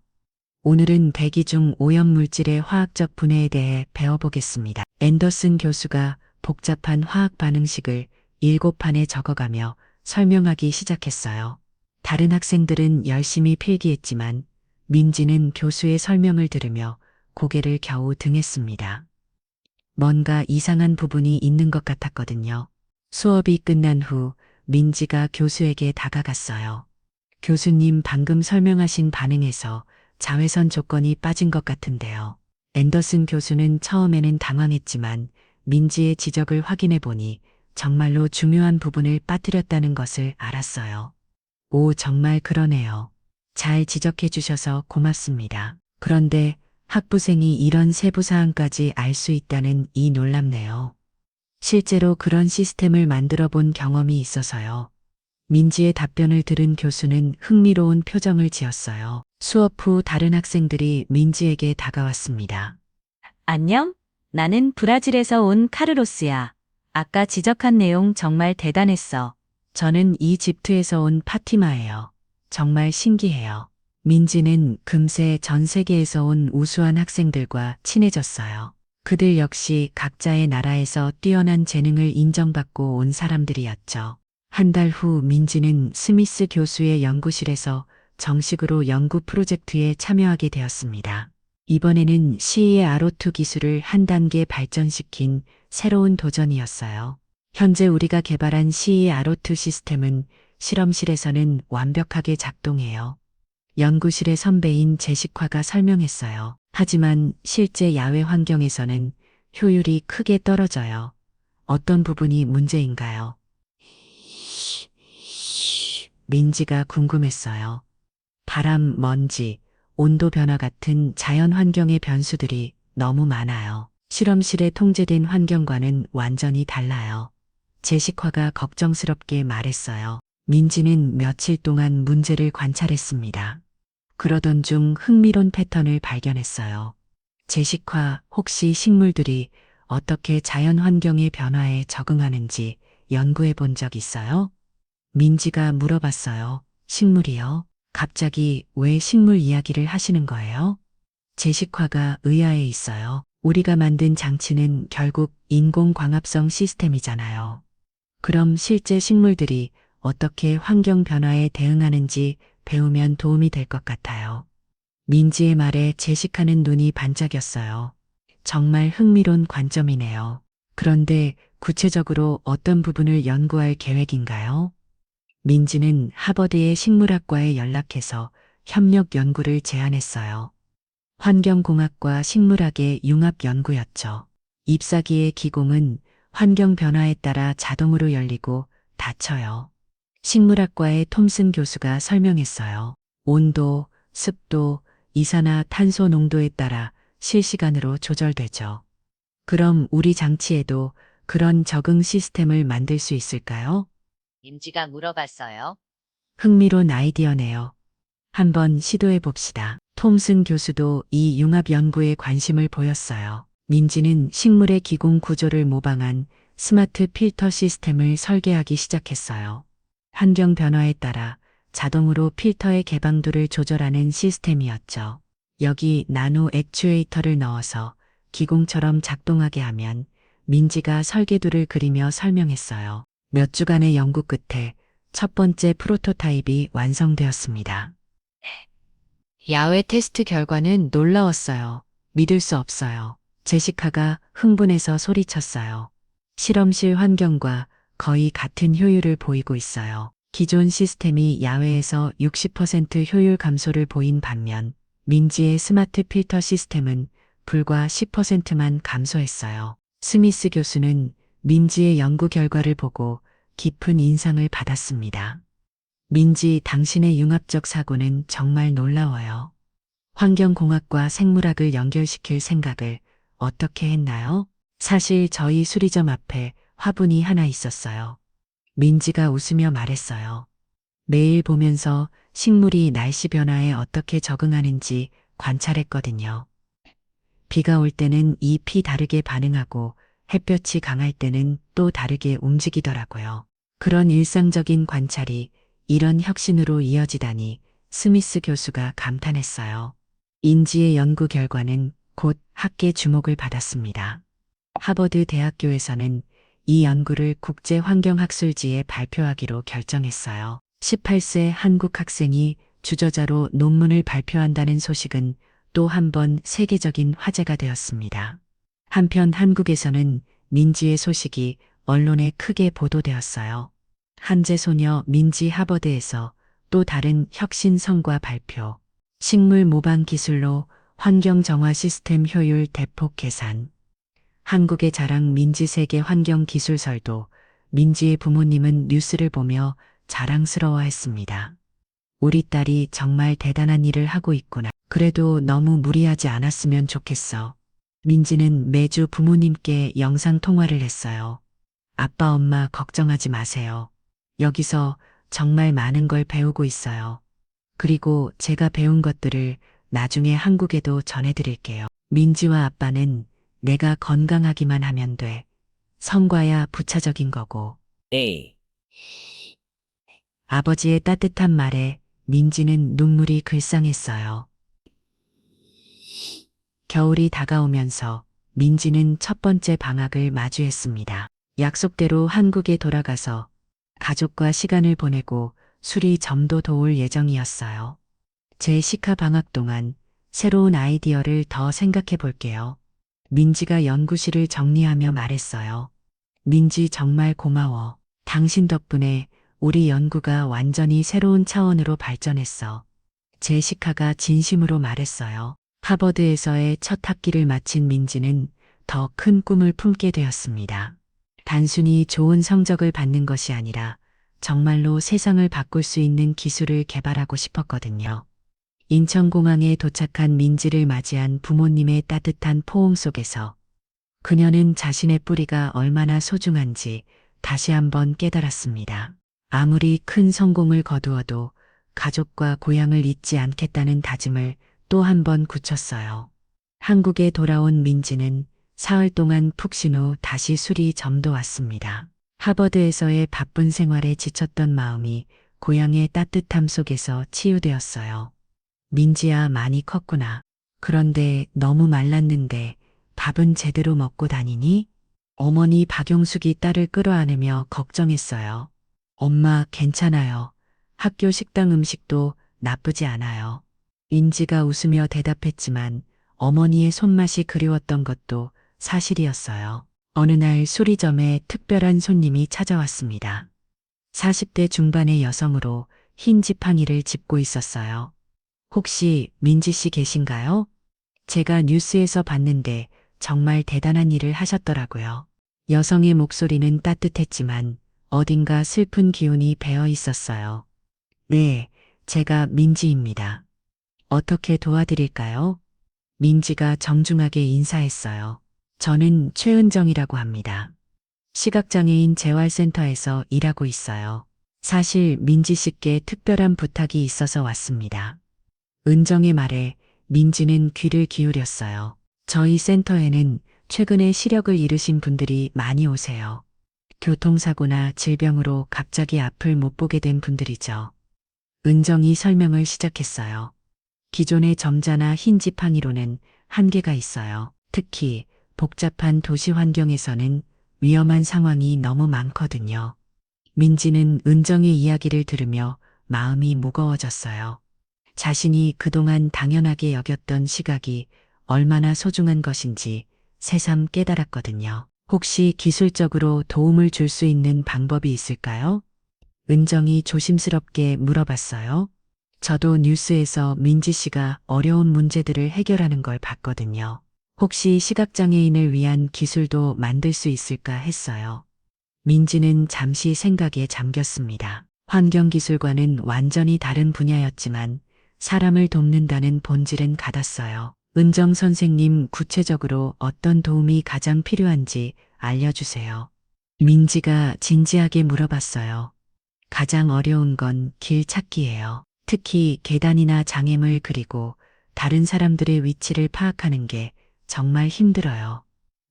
오늘은 대기 중 오염물질의 화학적 분해에 대해 배워보겠습니다. 앤더슨 교수가 복잡한 화학 반응식을 7판에 적어가며 설명하기 시작했어요. 다른 학생들은 열심히 필기했지만 민지는 교수의 설명을 들으며 고개를 겨우 등했습니다. 뭔가 이상한 부분이 있는 것 같았거든요. 수업이 끝난 후 민지가 교수에게 다가갔어요. 교수님, 방금 설명하신 반응에서 자외선 조건이 빠진 것 같은데요. 앤더슨 교수는 처음에는 당황했지만 민지의 지적을 확인해 보니 정말로 중요한 부분을 빠뜨렸다는 것을 알았어요. 오, 정말 그러네요. 잘 지적해 주셔서 고맙습니다. 그런데 학부생이 이런 세부 사항까지 알 수 있다는 이 놀랍네요. 실제로 그런 시스템을 만들어 본 경험이 있어서요. 민지의 답변을 들은 교수는 흥미로운 표정을 지었어요. 수업 후 다른 학생들이 민지에게 다가왔습니다. 안녕? 나는 브라질에서 온 카르로스야. 아까 지적한 내용 정말 대단했어. 저는 이집트에서 온 파티마예요. 정말 신기해요. 민지는 금세 전 세계에서 온 우수한 학생들과 친해졌어요. 그들 역시 각자의 나라에서 뛰어난 재능을 인정받고 온 사람들이었죠. 한 달 후 민지는 스미스 교수의 연구실에서 정식으로 연구 프로젝트에 참여하게 되었습니다. 이번에는 CERO2 기술을 한 단계 발전시킨 새로운 도전이었어요. 현재 우리가 개발한 CERO2 시스템은 실험실에서는 완벽하게 작동해요. 연구실의 선배인 제시카가 설명했어요. 하지만 실제 야외 환경에서는 효율이 크게 떨어져요. 어떤 부분이 문제인가요? 민지가 궁금했어요. 바람, 먼지, 온도 변화 같은 자연 환경의 변수들이 너무 많아요. 실험실에 통제된 환경과는 완전히 달라요. 제시카가 걱정스럽게 말했어요. 민지는 며칠 동안 문제를 관찰했습니다. 그러던 중 흥미로운 패턴을 발견했어요. 제시카, 혹시 식물들이 어떻게 자연 환경의 변화에 적응하는지 연구해 본 적 있어요? 민지가 물어봤어요. 식물이요? 갑자기 왜 식물 이야기를 하시는 거예요? 제시카가 의아해 있어요. 우리가 만든 장치는 결국 인공광합성 시스템이잖아요. 그럼 실제 식물들이 어떻게 환경 변화에 대응하는지 배우면 도움이 될 것 같아요. 민지의 말에 제시카는 눈이 반짝였어요. 정말 흥미로운 관점이네요. 그런데 구체적으로 어떤 부분을 연구할 계획인가요? 민지는 하버드의 식물학과에 연락해서 협력 연구를 제안했어요. 환경공학과 식물학의 융합 연구였죠. 잎사귀의 기공은 환경 변화에 따라 자동으로 열리고 닫혀요. 식물학과의 톰슨 교수가 설명했어요. 온도, 습도, 이산화탄소 농도에 따라 실시간으로 조절되죠. 그럼 우리 장치에도 그런 적응 시스템을 만들 수 있을까요? 민지가 물어봤어요. 흥미로운 아이디어네요. 한번 시도해 봅시다. 톰슨 교수도 이 융합 연구에 관심을 보였어요. 민지는 식물의 기공 구조를 모방한 스마트 필터 시스템을 설계하기 시작했어요. 환경 변화에 따라 자동으로 필터의 개방도를 조절하는 시스템이었죠. 여기 나노 액추에이터를 넣어서 기공처럼 작동하게 하면 민지가 설계도를 그리며 설명했어요. 몇 주간의 연구 끝에 첫 번째 프로토타입이 완성되었습니다. 야외 테스트 결과는 놀라웠어요. 믿을 수 없어요. 제시카가 흥분해서 소리쳤어요. 실험실 환경과 거의 같은 효율을 보이고 있어요. 기존 시스템이 야외에서 60% 효율 감소를 보인 반면 민지의 스마트 필터 시스템은 불과 10%만 감소했어요. 스미스 교수는 민지의 연구 결과를 보고 깊은 인상을 받았습니다. 민지, 당신의 융합적 사고는 정말 놀라워요. 환경공학과 생물학을 연결시킬 생각을 어떻게 했나요? 사실 저희 수리점 앞에 화분이 하나 있었어요. 민지가 웃으며 말했어요. 매일 보면서 식물이 날씨 변화에 어떻게 적응하는지 관찰했거든요. 비가 올 때는 잎이 다르게 반응하고 햇볕이 강할 때는 또 다르게 움직이더라고요. 그런 일상적인 관찰이 이런 혁신으로 이어지다니 스미스 교수가 감탄했어요. 인지의 연구 결과는 곧 학계 주목을 받았습니다. 하버드 대학교에서는 이 연구를 국제환경학술지에 발표하기로 결정했어요. 18세 한국 학생이 주저자로 논문을 발표한다는 소식은 또 한 번 세계적인 화제가 되었습니다. 한편 한국에서는 민지의 소식이 언론에 크게 보도되었어요. 한재 소녀 민지 하버드에서 또 다른 혁신 성과 발표. 식물 모방 기술로 환경 정화 시스템 효율 대폭 개선. 한국의 자랑 민지 세계 환경 기술설도 민지의 부모님은 뉴스를 보며 자랑스러워했습니다. 우리 딸이 정말 대단한 일을 하고 있구나. 그래도 너무 무리하지 않았으면 좋겠어. 민지는 매주 부모님께 영상 통화를 했어요. 아빠, 엄마 걱정하지 마세요. 여기서 정말 많은 걸 배우고 있어요. 그리고 제가 배운 것들을 나중에 한국에도 전해드릴게요. 민지와 아빠는 내가 건강하기만 하면 돼. 성과야 부차적인 거고. A. 아버지의 따뜻한 말에 민지는 눈물이 글썽했어요. 겨울이 다가오면서 민지는 첫 번째 방학을 마주했습니다. 약속대로 한국에 돌아가서 가족과 시간을 보내고 수리점도 도울 예정이었어요. 제 시카 방학 동안 새로운 아이디어를 더 생각해 볼게요. 민지가 연구실을 정리하며 말했어요. 민지 정말 고마워. 당신 덕분에 우리 연구가 완전히 새로운 차원으로 발전했어. 제시카가 진심으로 말했어요. 하버드에서의 첫 학기를 마친 민지는 더 큰 꿈을 품게 되었습니다. 단순히 좋은 성적을 받는 것이 아니라 정말로 세상을 바꿀 수 있는 기술을 개발하고 싶었거든요. 인천공항에 도착한 민지를 맞이한 부모님의 따뜻한 포옹 속에서 그녀는 자신의 뿌리가 얼마나 소중한지 다시 한번 깨달았습니다. 아무리 큰 성공을 거두어도 가족과 고향을 잊지 않겠다는 다짐을 또 한 번 굳혔어요. 한국에 돌아온 민지는 사흘 동안 푹 쉰 후 다시 수리점도 왔습니다. 하버드에서의 바쁜 생활에 지쳤던 마음이 고향의 따뜻함 속에서 치유되었어요. 민지야, 많이 컸구나. 그런데 너무 말랐는데 밥은 제대로 먹고 다니니? 어머니 박용숙이 딸을 끌어안으며 걱정했어요. 엄마, 괜찮아요. 학교 식당 음식도 나쁘지 않아요. 민지가 웃으며 대답했지만 어머니의 손맛이 그리웠던 것도 사실이었어요. 어느 날 수리점에 특별한 손님이 찾아왔습니다. 40대 중반의 여성으로 흰 지팡이를 짚고 있었어요. 혹시 민지 씨 계신가요? 제가 뉴스에서 봤는데 정말 대단한 일을 하셨더라고요. 여성의 목소리는 따뜻했지만 어딘가 슬픈 기운이 배어 있었어요. 네, 제가 민지입니다. 어떻게 도와드릴까요? 민지가 정중하게 인사했어요. 저는 최은정이라고 합니다. 시각장애인 재활센터에서 일하고 있어요. 사실 민지 씨께 특별한 부탁이 있어서 왔습니다. 은정의 말에 민지는 귀를 기울였어요. 저희 센터에는 최근에 시력을 잃으신 분들이 많이 오세요. 교통사고나 질병으로 갑자기 앞을 못 보게 된 분들이죠. 은정이 설명을 시작했어요. 기존의 점자나 흰 지팡이로는 한계가 있어요. 특히 복잡한 도시 환경에서는 위험한 상황이 너무 많거든요. 민지는 은정의 이야기를 들으며 마음이 무거워졌어요. 자신이 그동안 당연하게 여겼던 시각이 얼마나 소중한 것인지 새삼 깨달았거든요. 혹시 기술적으로 도움을 줄 수 있는 방법이 있을까요? 은정이 조심스럽게 물어봤어요. 저도 뉴스에서 민지 씨가 어려운 문제들을 해결하는 걸 봤거든요. 혹시 시각장애인을 위한 기술도 만들 수 있을까 했어요. 민지는 잠시 생각에 잠겼습니다. 환경기술과는 완전히 다른 분야였지만 사람을 돕는다는 본질은 같았어요. 은정 선생님, 구체적으로 어떤 도움이 가장 필요한지 알려주세요. 민지가 진지하게 물어봤어요. 가장 어려운 건 길 찾기예요. 특히 계단이나 장애물 그리고 다른 사람들의 위치를 파악하는 게 정말 힘들어요.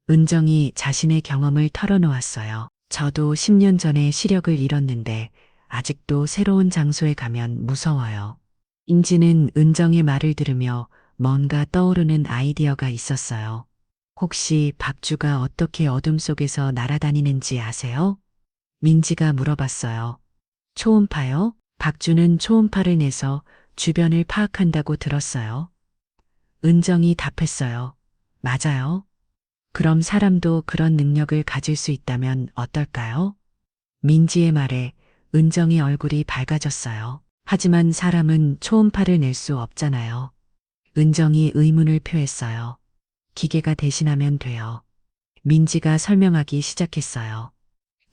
은정이 자신의 경험을 털어놓았어요. 저도 10년 전에 시력을 잃었는데 아직도 새로운 장소에 가면 무서워요. 인지는 은정의 말을 들으며 뭔가 떠오르는 아이디어가 있었어요. 혹시 박쥐가 어떻게 어둠 속에서 날아다니는지 아세요? 민지가 물어봤어요. 초음파요? 박쥐는 초음파를 내서 주변을 파악한다고 들었어요. 은정이 답했어요. 맞아요. 그럼 사람도 그런 능력을 가질 수 있다면 어떨까요? 민지의 말에 은정이 얼굴이 밝아졌어요. 하지만 사람은 초음파를 낼 수 없잖아요. 은정이 의문을 표했어요. 기계가 대신하면 돼요. 민지가 설명하기 시작했어요.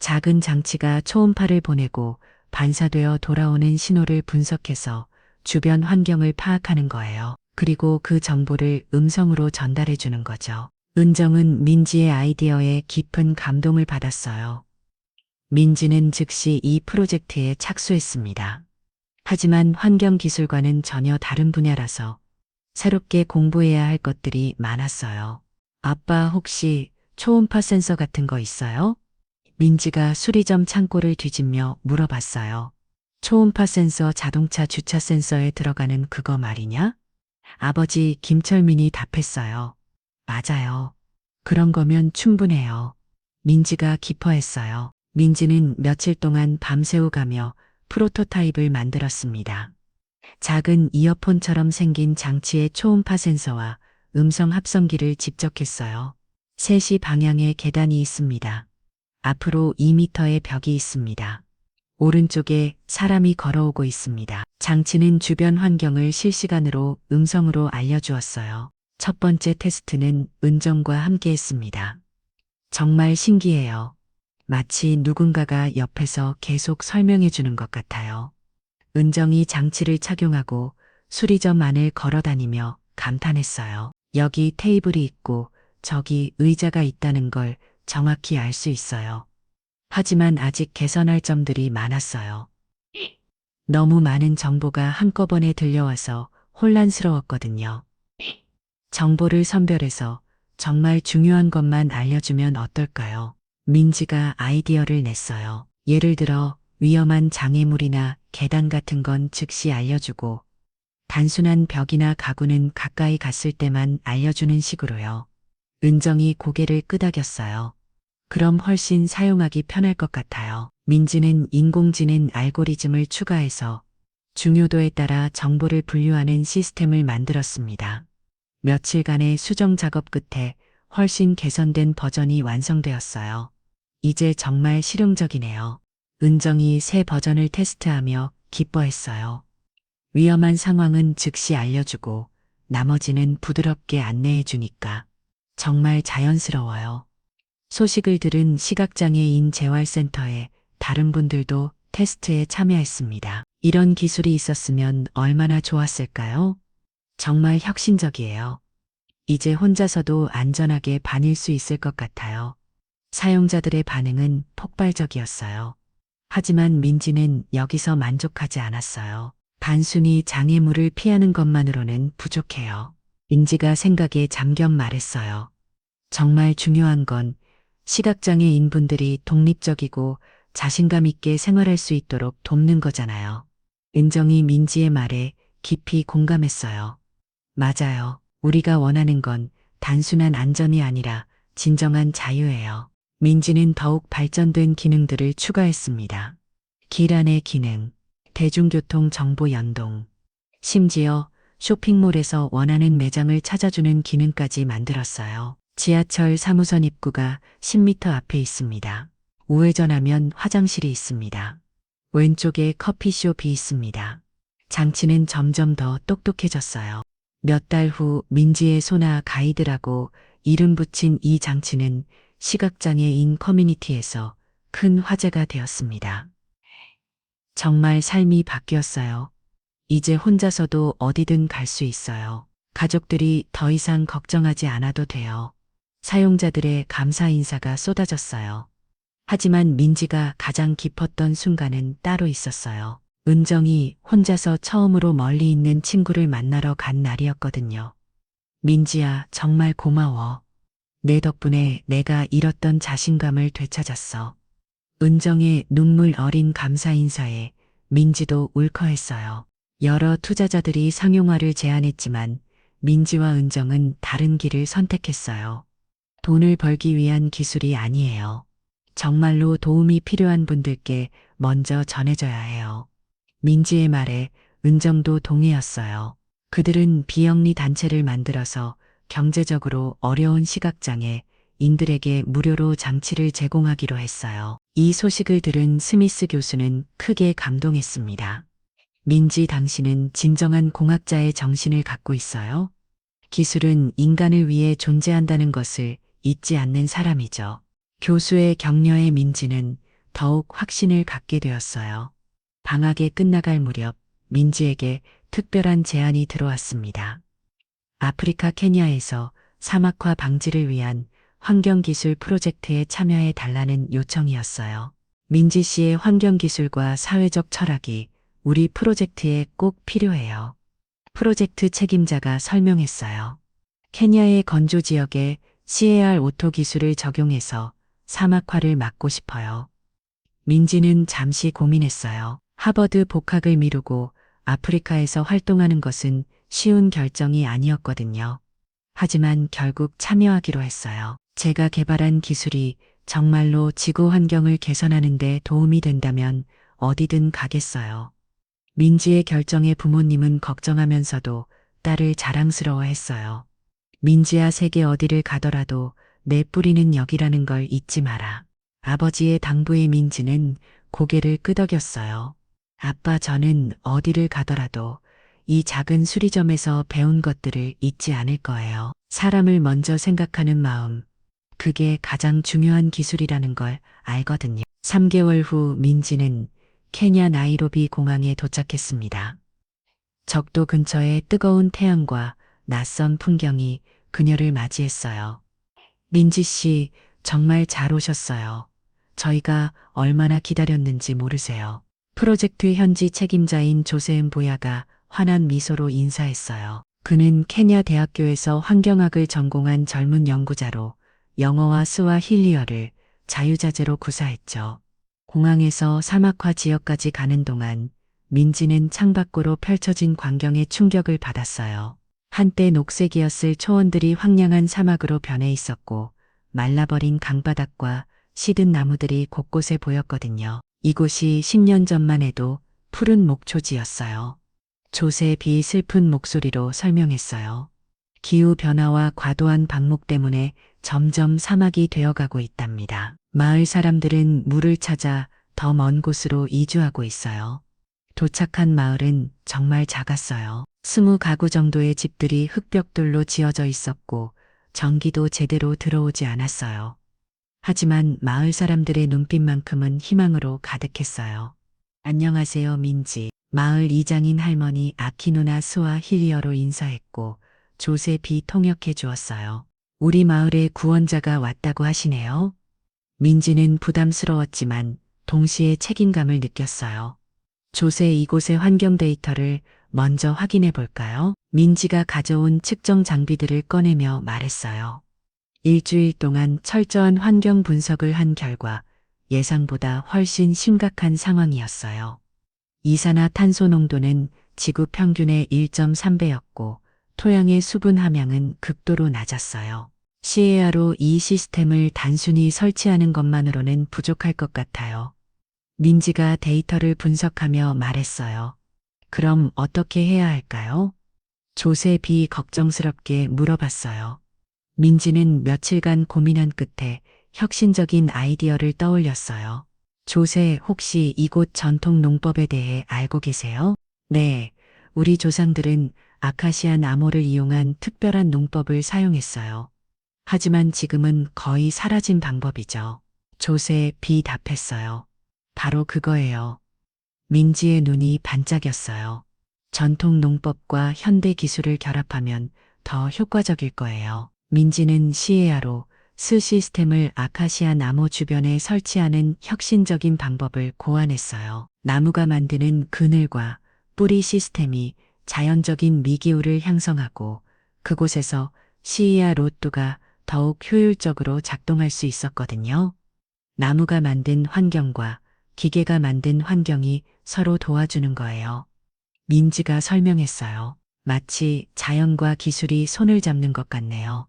작은 장치가 초음파를 보내고 반사되어 돌아오는 신호를 분석해서 주변 환경을 파악하는 거예요. 그리고 그 정보를 음성으로 전달해 주는 거죠. 은정은 민지의 아이디어에 깊은 감동을 받았어요. 민지는 즉시 이 프로젝트에 착수했습니다. 하지만 환경기술과는 전혀 다른 분야라서 새롭게 공부해야 할 것들이 많았어요. 아빠 혹시 초음파 센서 같은 거 있어요? 민지가 수리점 창고를 뒤집며 물어봤어요. 초음파 센서 자동차 주차 센서에 들어가는 그거 말이냐? 아버지 김철민이 답했어요. 맞아요. 그런 거면 충분해요. 민지가 기뻐했어요. 민지는 며칠 동안 밤새우 가며 프로토타입을 만들었습니다. 작은 이어폰처럼 생긴 장치의 초음파 센서와 음성 합성기를 집적했어요. 3시 방향에 계단이 있습니다. 앞으로 2m의 벽이 있습니다. 오른쪽에 사람이 걸어오고 있습니다. 장치는 주변 환경을 실시간으로 음성으로 알려주었어요. 첫 번째 테스트는 은정과 함께 했습니다. 정말 신기해요. 마치 누군가가 옆에서 계속 설명해 주는 것 같아요. 은정이 장치를 착용하고 수리점 안을 걸어 다니며 감탄했어요. 여기 테이블이 있고 저기 의자가 있다는 걸 정확히 알 수 있어요. 하지만 아직 개선할 점들이 많았어요. 너무 많은 정보가 한꺼번에 들려와서 혼란스러웠거든요. 정보를 선별해서 정말 중요한 것만 알려주면 어떨까요? 민지가 아이디어를 냈어요. 예를 들어 위험한 장애물이나 계단 같은 건 즉시 알려주고 단순한 벽이나 가구는 가까이 갔을 때만 알려주는 식으로요. 은정이 고개를 끄덕였어요. 그럼 훨씬 사용하기 편할 것 같아요. 민지는 인공지능 알고리즘을 추가해서 중요도에 따라 정보를 분류하는 시스템을 만들었습니다. 며칠간의 수정 작업 끝에 훨씬 개선된 버전이 완성되었어요. 이제 정말 실용적이네요. 은정이 새 버전을 테스트하며 기뻐했어요. 위험한 상황은 즉시 알려주고 나머지는 부드럽게 안내해 주니까 정말 자연스러워요. 소식을 들은 시각장애인 재활센터의 다른 분들도 테스트에 참여했습니다. 이런 기술이 있었으면 얼마나 좋았을까요? 정말 혁신적이에요. 이제 혼자서도 안전하게 다닐 수 있을 것 같아요. 사용자들의 반응은 폭발적이었어요. 하지만 민지는 여기서 만족하지 않았어요. 단순히 장애물을 피하는 것만으로는 부족해요. 민지가 생각에 잠겨 말했어요. 정말 중요한 건 시각장애인분들이 독립적이고 자신감 있게 생활할 수 있도록 돕는 거잖아요. 은정이 민지의 말에 깊이 공감했어요. 맞아요. 우리가 원하는 건 단순한 안전이 아니라 진정한 자유예요. 민지는 더욱 발전된 기능들을 추가했습니다. 길 안의 기능, 대중교통 정보 연동, 심지어 쇼핑몰에서 원하는 매장을 찾아주는 기능까지 만들었어요. 지하철 3호선 입구가 10m 앞에 있습니다. 우회전하면 화장실이 있습니다. 왼쪽에 커피숍이 있습니다. 장치는 점점 더 똑똑해졌어요. 몇 달 후 민지의 소나 가이드라고 이름 붙인 이 장치는 시각장애인 커뮤니티에서 큰 화제가 되었습니다. 정말 삶이 바뀌었어요. 이제 혼자서도 어디든 갈 수 있어요. 가족들이 더 이상 걱정하지 않아도 돼요. 사용자들의 감사 인사가 쏟아졌어요. 하지만 민지가 가장 기뻤던 순간은 따로 있었어요. 은정이 혼자서 처음으로 멀리 있는 친구를 만나러 간 날이었거든요. 민지야, 정말 고마워. 내 덕분에 내가 잃었던 자신감을 되찾았어. 은정의 눈물 어린 감사 인사에 민지도 울컥했어요. 여러 투자자들이 상용화를 제안했지만 민지와 은정은 다른 길을 선택했어요. 돈을 벌기 위한 기술이 아니에요. 정말로 도움이 필요한 분들께 먼저 전해져야 해요. 민지의 말에 은정도 동의했어요. 그들은 비영리 단체를 만들어서 경제적으로 어려운 시각장애 인들에게 무료로 장치를 제공하기로 했어요. 이 소식을 들은 스미스 교수는 크게 감동했습니다. 민지, 당신은 진정한 공학자의 정신을 갖고 있어요. 기술은 인간을 위해 존재한다는 것을 잊지 않는 사람이죠. 교수의 격려에 민지는 더욱 확신을 갖게 되었어요. 방학이 끝나갈 무렵 민지에게 특별한 제안이 들어왔습니다. 아프리카 케냐에서 사막화 방지를 위한 환경기술 프로젝트에 참여해 달라는 요청이었어요. 민지 씨의 환경기술과 사회적 철학이 우리 프로젝트에 꼭 필요해요. 프로젝트 책임자가 설명했어요. 케냐의 건조 지역에 CAR 오토 기술을 적용해서 사막화를 막고 싶어요. 민지는 잠시 고민했어요. 하버드 복학을 미루고 아프리카에서 활동하는 것은 쉬운 결정이 아니었거든요. 하지만 결국 참여하기로 했어요. 제가 개발한 기술이 정말로 지구 환경을 개선하는 데 도움이 된다면 어디든 가겠어요. 민지의 결정에 부모님은 걱정하면서도 딸을 자랑스러워했어요. 민지야, 세계 어디를 가더라도 내 뿌리는 여기라는 걸 잊지 마라. 아버지의 당부에 민지는 고개를 끄덕였어요. 아빠, 저는 어디를 가더라도 이 작은 수리점에서 배운 것들을 잊지 않을 거예요. 사람을 먼저 생각하는 마음, 그게 가장 중요한 기술이라는 걸 알거든요. 3개월 후 민지는 케냐 나이로비 공항에 도착했습니다. 적도 근처의 뜨거운 태양과 낯선 풍경이 그녀를 맞이했어요. 민지 씨, 정말 잘 오셨어요. 저희가 얼마나 기다렸는지 모르세요. 프로젝트 현지 책임자인 조세은 보야가 환한 미소로 인사했어요. 그는 케냐 대학교에서 환경학을 전공한 젊은 연구자로 영어와 스와힐리어를 자유자재로 구사했죠. 공항에서 사막화 지역까지 가는 동안 민지는 창밖으로 펼쳐진 광경에 충격을 받았어요. 한때 녹색이었을 초원들이 황량한 사막으로 변해 있었고 말라버린 강바닥과 시든 나무들이 곳곳에 보였거든요. 이곳이 10년 전만 해도 푸른 목초지였어요. 조세 비 슬픈 목소리로 설명했어요. 기후변화와 과도한 방목 때문에 점점 사막이 되어가고 있답니다. 마을 사람들은 물을 찾아 더 먼 곳으로 이주하고 있어요. 도착한 마을은 정말 작았어요. 20가구 정도의 집들이 흙벽돌로 지어져 있었고 전기도 제대로 들어오지 않았어요. 하지만 마을 사람들의 눈빛만큼은 희망으로 가득했어요. 안녕하세요, 민지. 마을 이장인 할머니 아키누나 스와힐리어로 인사했고 조세 비 통역해 주었어요. 우리 마을에 구원자가 왔다고 하시네요. 민지는 부담스러웠지만 동시에 책임감을 느꼈어요. 조세, 이곳의 환경 데이터를 먼저 확인해 볼까요? 민지가 가져온 측정 장비들을 꺼내며 말했어요. 일주일 동안 철저한 환경 분석을 한 결과 예상보다 훨씬 심각한 상황이었어요. 이산화탄소 농도는 지구 평균의 1.3배였고 토양의 수분 함량은 극도로 낮았어요. CAR로 이 시스템을 단순히 설치하는 것만으로는 부족할 것 같아요. 민지가 데이터를 분석하며 말했어요. 그럼 어떻게 해야 할까요? 조세 비 걱정스럽게 물어봤어요. 민지는 며칠간 고민한 끝에 혁신적인 아이디어를 떠올렸어요. 조세, 혹시 이곳 전통 농법에 대해 알고 계세요? 네, 우리 조상들은 아카시아 나무를 이용한 특별한 농법을 사용했어요. 하지만 지금은 거의 사라진 방법이죠. 조세 비 답했어요. 바로 그거예요. 민지의 눈이 반짝였어요. 전통 농법과 현대 기술을 결합하면 더 효과적일 거예요. 민지는 CAR로 스 시스템을 아카시아 나무 주변에 설치하는 혁신적인 방법을 고안했어요. 나무가 만드는 그늘과 뿌리 시스템이 자연적인 미기후를 형성하고 그곳에서 시이아 로또가 더욱 효율적으로 작동할 수 있었거든요. 나무가 만든 환경과 기계가 만든 환경이 서로 도와주는 거예요. 민지가 설명했어요. 마치 자연과 기술이 손을 잡는 것 같네요.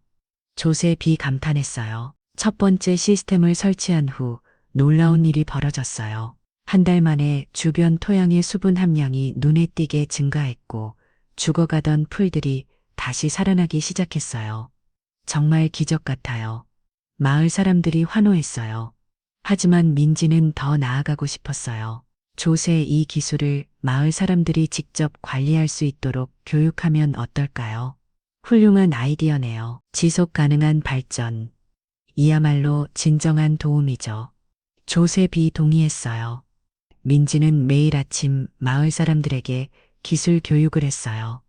조셉이 감탄했어요. 첫 번째 시스템을 설치한 후 놀라운 일이 벌어졌어요. 한 달 만에 주변 토양의 수분 함량이 눈에 띄게 증가했고 죽어가던 풀들이 다시 살아나기 시작했어요. 정말 기적 같아요. 마을 사람들이 환호했어요. 하지만 민지는 더 나아가고 싶었어요. 조세 이 기술을 마을 사람들이 직접 관리할 수 있도록 교육하면 어떨까요? 훌륭한 아이디어네요. 지속 가능한 발전. 이야말로 진정한 도움이죠. 조셉이 동의했어요. 민지는 매일 아침 마을 사람들에게 기술 교육을 했어요.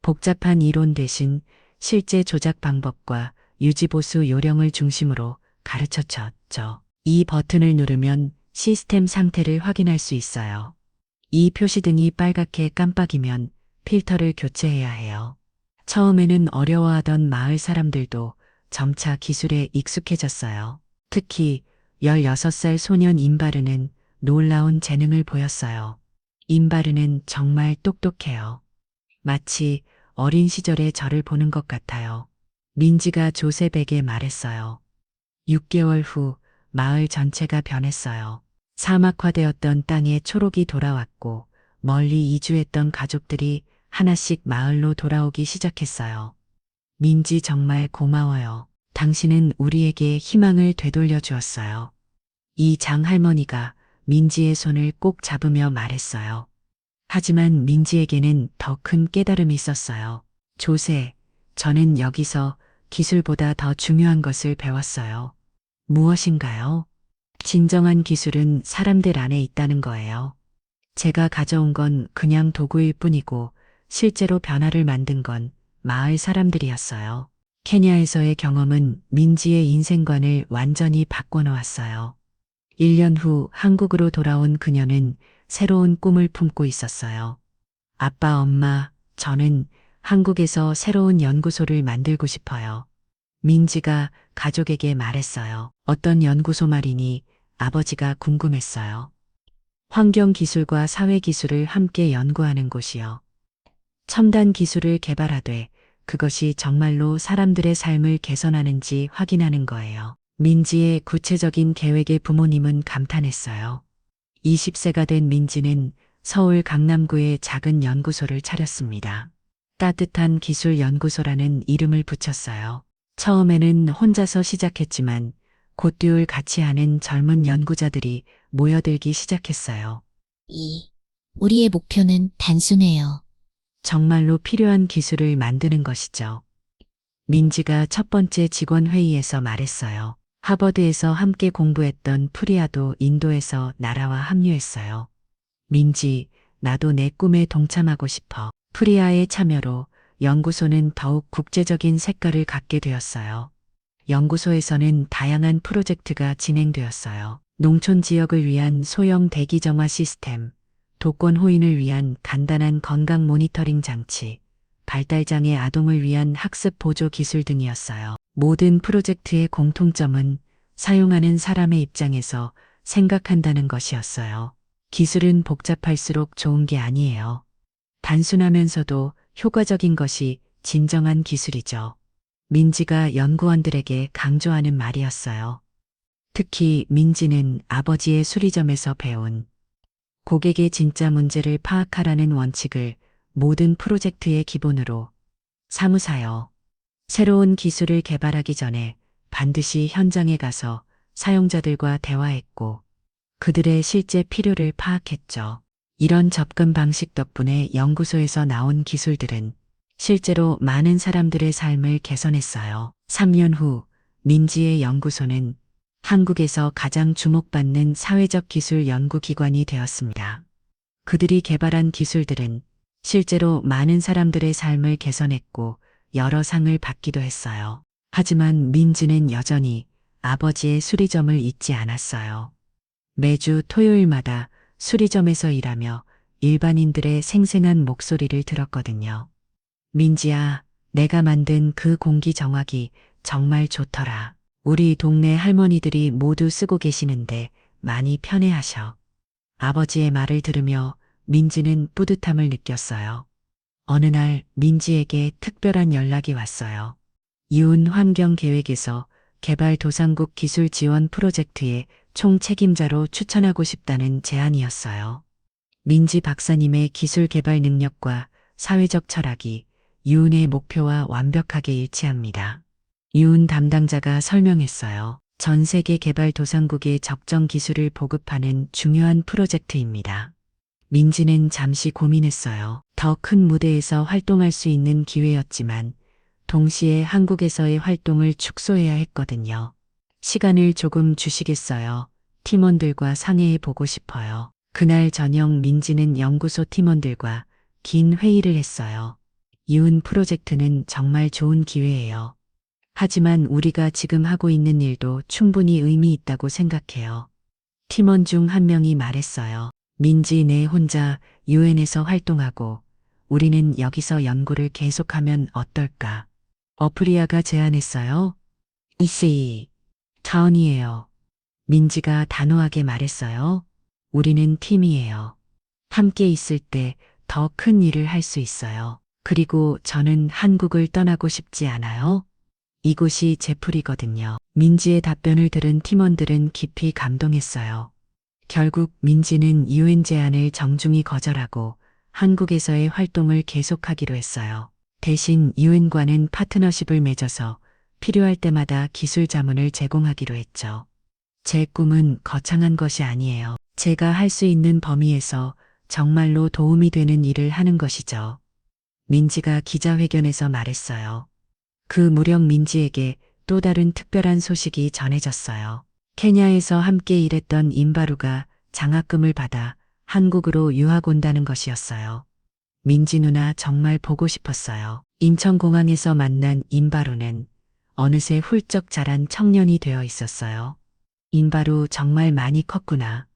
복잡한 이론 대신 실제 조작 방법과 유지보수 요령을 중심으로 가르쳐 줬죠. 이 버튼을 누르면 시스템 상태를 확인할 수 있어요. 이 표시등이 빨갛게 깜빡이면 필터를 교체해야 해요. 처음에는 어려워하던 마을 사람들도 점차 기술에 익숙해졌어요. 특히 16살 소년 임바르는 놀라운 재능을 보였어요. 임바르는 정말 똑똑해요. 마치 어린 시절의 저를 보는 것 같아요. 민지가 조셉에게 말했어요. 6개월 후 마을 전체가 변했어요. 사막화되었던 땅에 초록이 돌아왔고 멀리 이주했던 가족들이 하나씩 마을로 돌아오기 시작했어요. 민지 정말 고마워요. 당신은 우리에게 희망을 되돌려 주었어요. 이 장할머니가 민지의 손을 꼭 잡으며 말했어요. 하지만 민지에게는 더 큰 깨달음이 있었어요. 조세, 저는 여기서 기술보다 더 중요한 것을 배웠어요. 무엇인가요? 진정한 기술은 사람들 안에 있다는 거예요. 제가 가져온 건 그냥 도구일 뿐이고 실제로 변화를 만든 건 마을 사람들이었어요. 케냐에서의 경험은 민지의 인생관을 완전히 바꿔놓았어요. 1년 후 한국으로 돌아온 그녀는 새로운 꿈을 품고 있었어요. 아빠, 엄마, 저는 한국에서 새로운 연구소를 만들고 싶어요. 민지가 가족에게 말했어요. 어떤 연구소 말이니 아버지가 궁금했어요. 환경기술과 사회기술을 함께 연구하는 곳이요. 첨단 기술을 개발하되 그것이 정말로 사람들의 삶을 개선하는지 확인하는 거예요. 민지의 구체적인 계획에 부모님은 감탄했어요. 20세가 된 민지는 서울 강남구에 작은 연구소를 차렸습니다. 따뜻한 기술 연구소라는 이름을 붙였어요. 처음에는 혼자서 시작했지만 곧듀을 같이 하는 젊은 연구자들이 모여들기 시작했어요. 우리의 목표는 단순해요. 정말로 필요한 기술을 만드는 것이죠. 민지가 첫 번째 직원 회의에서 말했어요. 하버드에서 함께 공부했던 프리아도 인도에서 나라와 합류했어요. 민지, 나도 내 꿈에 동참하고 싶어. 프리아의 참여로 연구소는 더욱 국제적인 색깔을 갖게 되었어요. 연구소에서는 다양한 프로젝트가 진행되었어요. 농촌 지역을 위한 소형 대기정화 시스템, 독거노인 호인을 위한 간단한 건강 모니터링 장치, 발달장애 아동을 위한 학습 보조 기술 등이었어요. 모든 프로젝트의 공통점은 사용하는 사람의 입장에서 생각한다는 것이었어요. 기술은 복잡할수록 좋은 게 아니에요. 단순하면서도 효과적인 것이 진정한 기술이죠. 민지가 연구원들에게 강조하는 말이었어요. 특히 민지는 아버지의 수리점에서 배운 고객의 진짜 문제를 파악하라는 원칙을 모든 프로젝트의 기본으로 삼으사요. 새로운 기술을 개발하기 전에 반드시 현장에 가서 사용자들과 대화했고 그들의 실제 필요를 파악했죠. 이런 접근 방식 덕분에 연구소에서 나온 기술들은 실제로 많은 사람들의 삶을 개선했어요. 3년 후 민지의 연구소는 한국에서 가장 주목받는 사회적 기술 연구기관이 되었습니다. 그들이 개발한 기술들은 실제로 많은 사람들의 삶을 개선했고 여러 상을 받기도 했어요. 하지만 민지는 여전히 아버지의 수리점을 잊지 않았어요. 매주 토요일마다 수리점에서 일하며 일반인들의 생생한 목소리를 들었거든요. 민지야, 내가 만든 그 공기 정화기 정말 좋더라. 우리 동네 할머니들이 모두 쓰고 계시는데 많이 편해하셔. 아버지의 말을 들으며 민지는 뿌듯함을 느꼈어요. 어느 날 민지에게 특별한 연락이 왔어요. 이웃 환경계획에서 개발도상국 기술 지원 프로젝트의 총 책임자로 추천하고 싶다는 제안이었어요. 민지 박사님의 기술 개발 능력과 사회적 철학이 이웃의 목표와 완벽하게 일치합니다. 이웃 담당자가 설명했어요. 전 세계 개발도상국에 적정 기술을 보급하는 중요한 프로젝트입니다. 민지는 잠시 고민했어요. 더 큰 무대에서 활동할 수 있는 기회였지만 동시에 한국에서의 활동을 축소해야 했거든요. 시간을 조금 주시겠어요? 팀원들과 상의해 보고 싶어요. 그날 저녁 민지는 연구소 팀원들과 긴 회의를 했어요. 이웃 프로젝트는 정말 좋은 기회예요. 하지만 우리가 지금 하고 있는 일도 충분히 의미 있다고 생각해요. 팀원 중 한 명이 말했어요. 민지 내 혼자 유엔에서 활동하고 우리는 여기서 연구를 계속하면 어떨까? 어프리아가 제안했어요. 이씨, 타운이에요. 민지가 단호하게 말했어요. 우리는 팀이에요. 함께 있을 때 더 큰 일을 할 수 있어요. 그리고 저는 한국을 떠나고 싶지 않아요. 이곳이 제 풀이거든요. 민지의 답변을 들은 팀원들은 깊이 감동했어요. 결국 민지는 유엔 제안을 정중히 거절하고 한국에서의 활동을 계속하기로 했어요. 대신 유엔과는 파트너십을 맺어서 필요할 때마다 기술 자문을 제공하기로 했죠. 제 꿈은 거창한 것이 아니에요. 제가 할 수 있는 범위에서 정말로 도움이 되는 일을 하는 것이죠. 민지가 기자회견에서 말했어요. 그 무렵 민지에게 또 다른 특별한 소식이 전해졌어요. 케냐에서 함께 일했던 임바루가 장학금을 받아 한국으로 유학 온다는 것이었어요. 민지 누나 정말 보고 싶었어요. 인천공항에서 만난 임바루는 어느새 훌쩍 자란 청년이 되어 있었어요. 임바루 정말 많이 컸구나.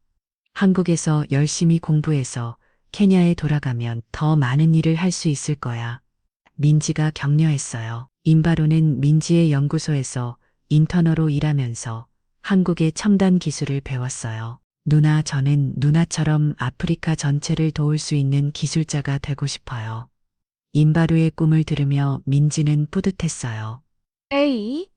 한국에서 열심히 공부해서 케냐에 돌아가면 더 많은 일을 할 수 있을 거야. 민지가 격려했어요. 임바루는 민지의 연구소에서 인터너로 일하면서 한국의 첨단 기술을 배웠어요. 누나, 저는 누나처럼 아프리카 전체를 도울 수 있는 기술자가 되고 싶어요. 임바루의 꿈을 들으며 민지는 뿌듯했어요. 에이?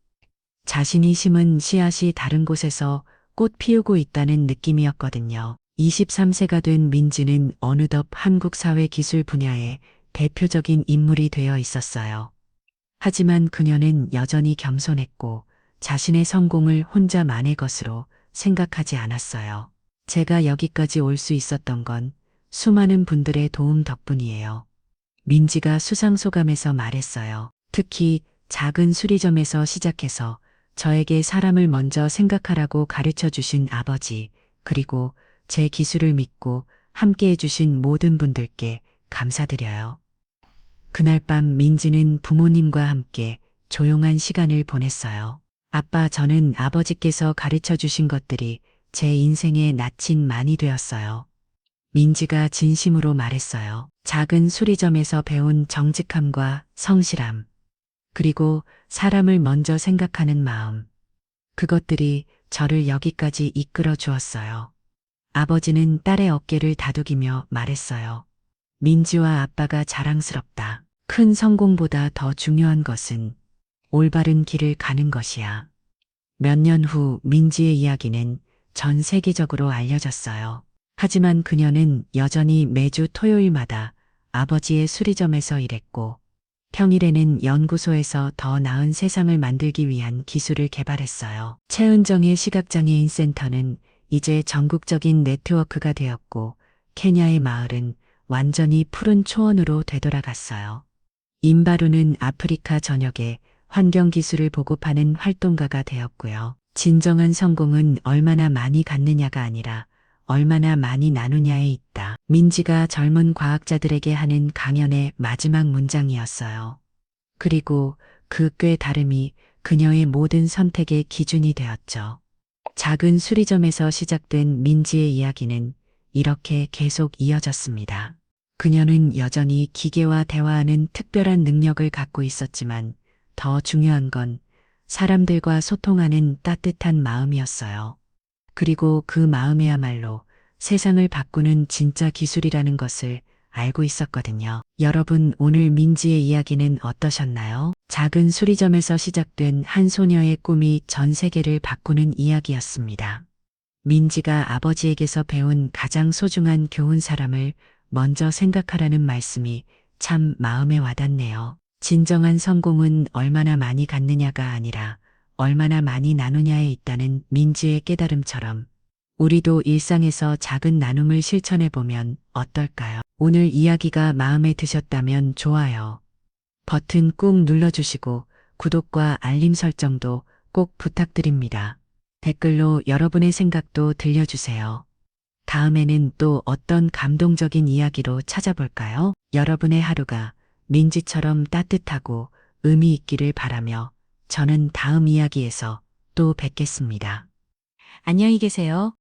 자신이 심은 씨앗이 다른 곳에서 꽃 피우고 있다는 느낌이었거든요. 23세가 된 민지는 어느덧 한국 사회 기술 분야의 대표적인 인물이 되어 있었어요. 하지만 그녀는 여전히 겸손했고 자신의 성공을 혼자만의 것으로 생각하지 않았어요. 제가 여기까지 올 수 있었던 건 수많은 분들의 도움 덕분이에요. 민지가 수상소감에서 말했어요. 특히 작은 수리점에서 시작해서 저에게 사람을 먼저 생각하라고 가르쳐 주신 아버지, 그리고 제 기술을 믿고 함께 해주신 모든 분들께 감사드려요. 그날 밤 민지는 부모님과 함께 조용한 시간을 보냈어요. 아빠, 저는 아버지께서 가르쳐 주신 것들이 제 인생의 낯이 많이 되었어요. 민지가 진심으로 말했어요. 작은 수리점에서 배운 정직함과 성실함, 그리고 사람을 먼저 생각하는 마음. 그것들이 저를 여기까지 이끌어 주었어요. 아버지는 딸의 어깨를 다독이며 말했어요. 민지와 아빠가 자랑스럽다. 큰 성공보다 더 중요한 것은 올바른 길을 가는 것이야. 몇 년 후 민지의 이야기는 전 세계적으로 알려졌어요. 하지만 그녀는 여전히 매주 토요일마다 아버지의 수리점에서 일했고 평일에는 연구소에서 더 나은 세상을 만들기 위한 기술을 개발했어요. 최은정의 시각장애인 센터는 이제 전국적인 네트워크가 되었고 케냐의 마을은 완전히 푸른 초원으로 되돌아갔어요. 임바루는 아프리카 전역에 환경기술을 보급하는 활동가가 되었고요. 진정한 성공은 얼마나 많이 갖느냐가 아니라 얼마나 많이 나누냐에 있다. 민지가 젊은 과학자들에게 하는 강연의 마지막 문장이었어요. 그리고 그 꽤 다름이 그녀의 모든 선택의 기준이 되었죠. 작은 수리점에서 시작된 민지의 이야기는 이렇게 계속 이어졌습니다. 그녀는 여전히 기계와 대화하는 특별한 능력을 갖고 있었지만 더 중요한 건 사람들과 소통하는 따뜻한 마음이었어요. 그리고 그 마음이야말로 세상을 바꾸는 진짜 기술이라는 것을 알고 있었거든요. 여러분, 오늘 민지의 이야기는 어떠셨나요? 작은 수리점에서 시작된 한 소녀의 꿈이 전 세계를 바꾸는 이야기였습니다. 민지가 아버지에게서 배운 가장 소중한 교훈, 사람을 먼저 생각하라는 말씀이 참 마음에 와닿네요. 진정한 성공은 얼마나 많이 갖느냐가 아니라 얼마나 많이 나누냐에 있다는 민지의 깨달음처럼 우리도 일상에서 작은 나눔을 실천해보면 어떨까요? 오늘 이야기가 마음에 드셨다면 좋아요 버튼 꾹 눌러주시고 구독과 알림 설정도 꼭 부탁드립니다. 댓글로 여러분의 생각도 들려주세요. 다음에는 또 어떤 감동적인 이야기로 찾아볼까요? 여러분의 하루가 민지처럼 따뜻하고 의미 있기를 바라며 저는 다음 이야기에서 또 뵙겠습니다. 안녕히 계세요.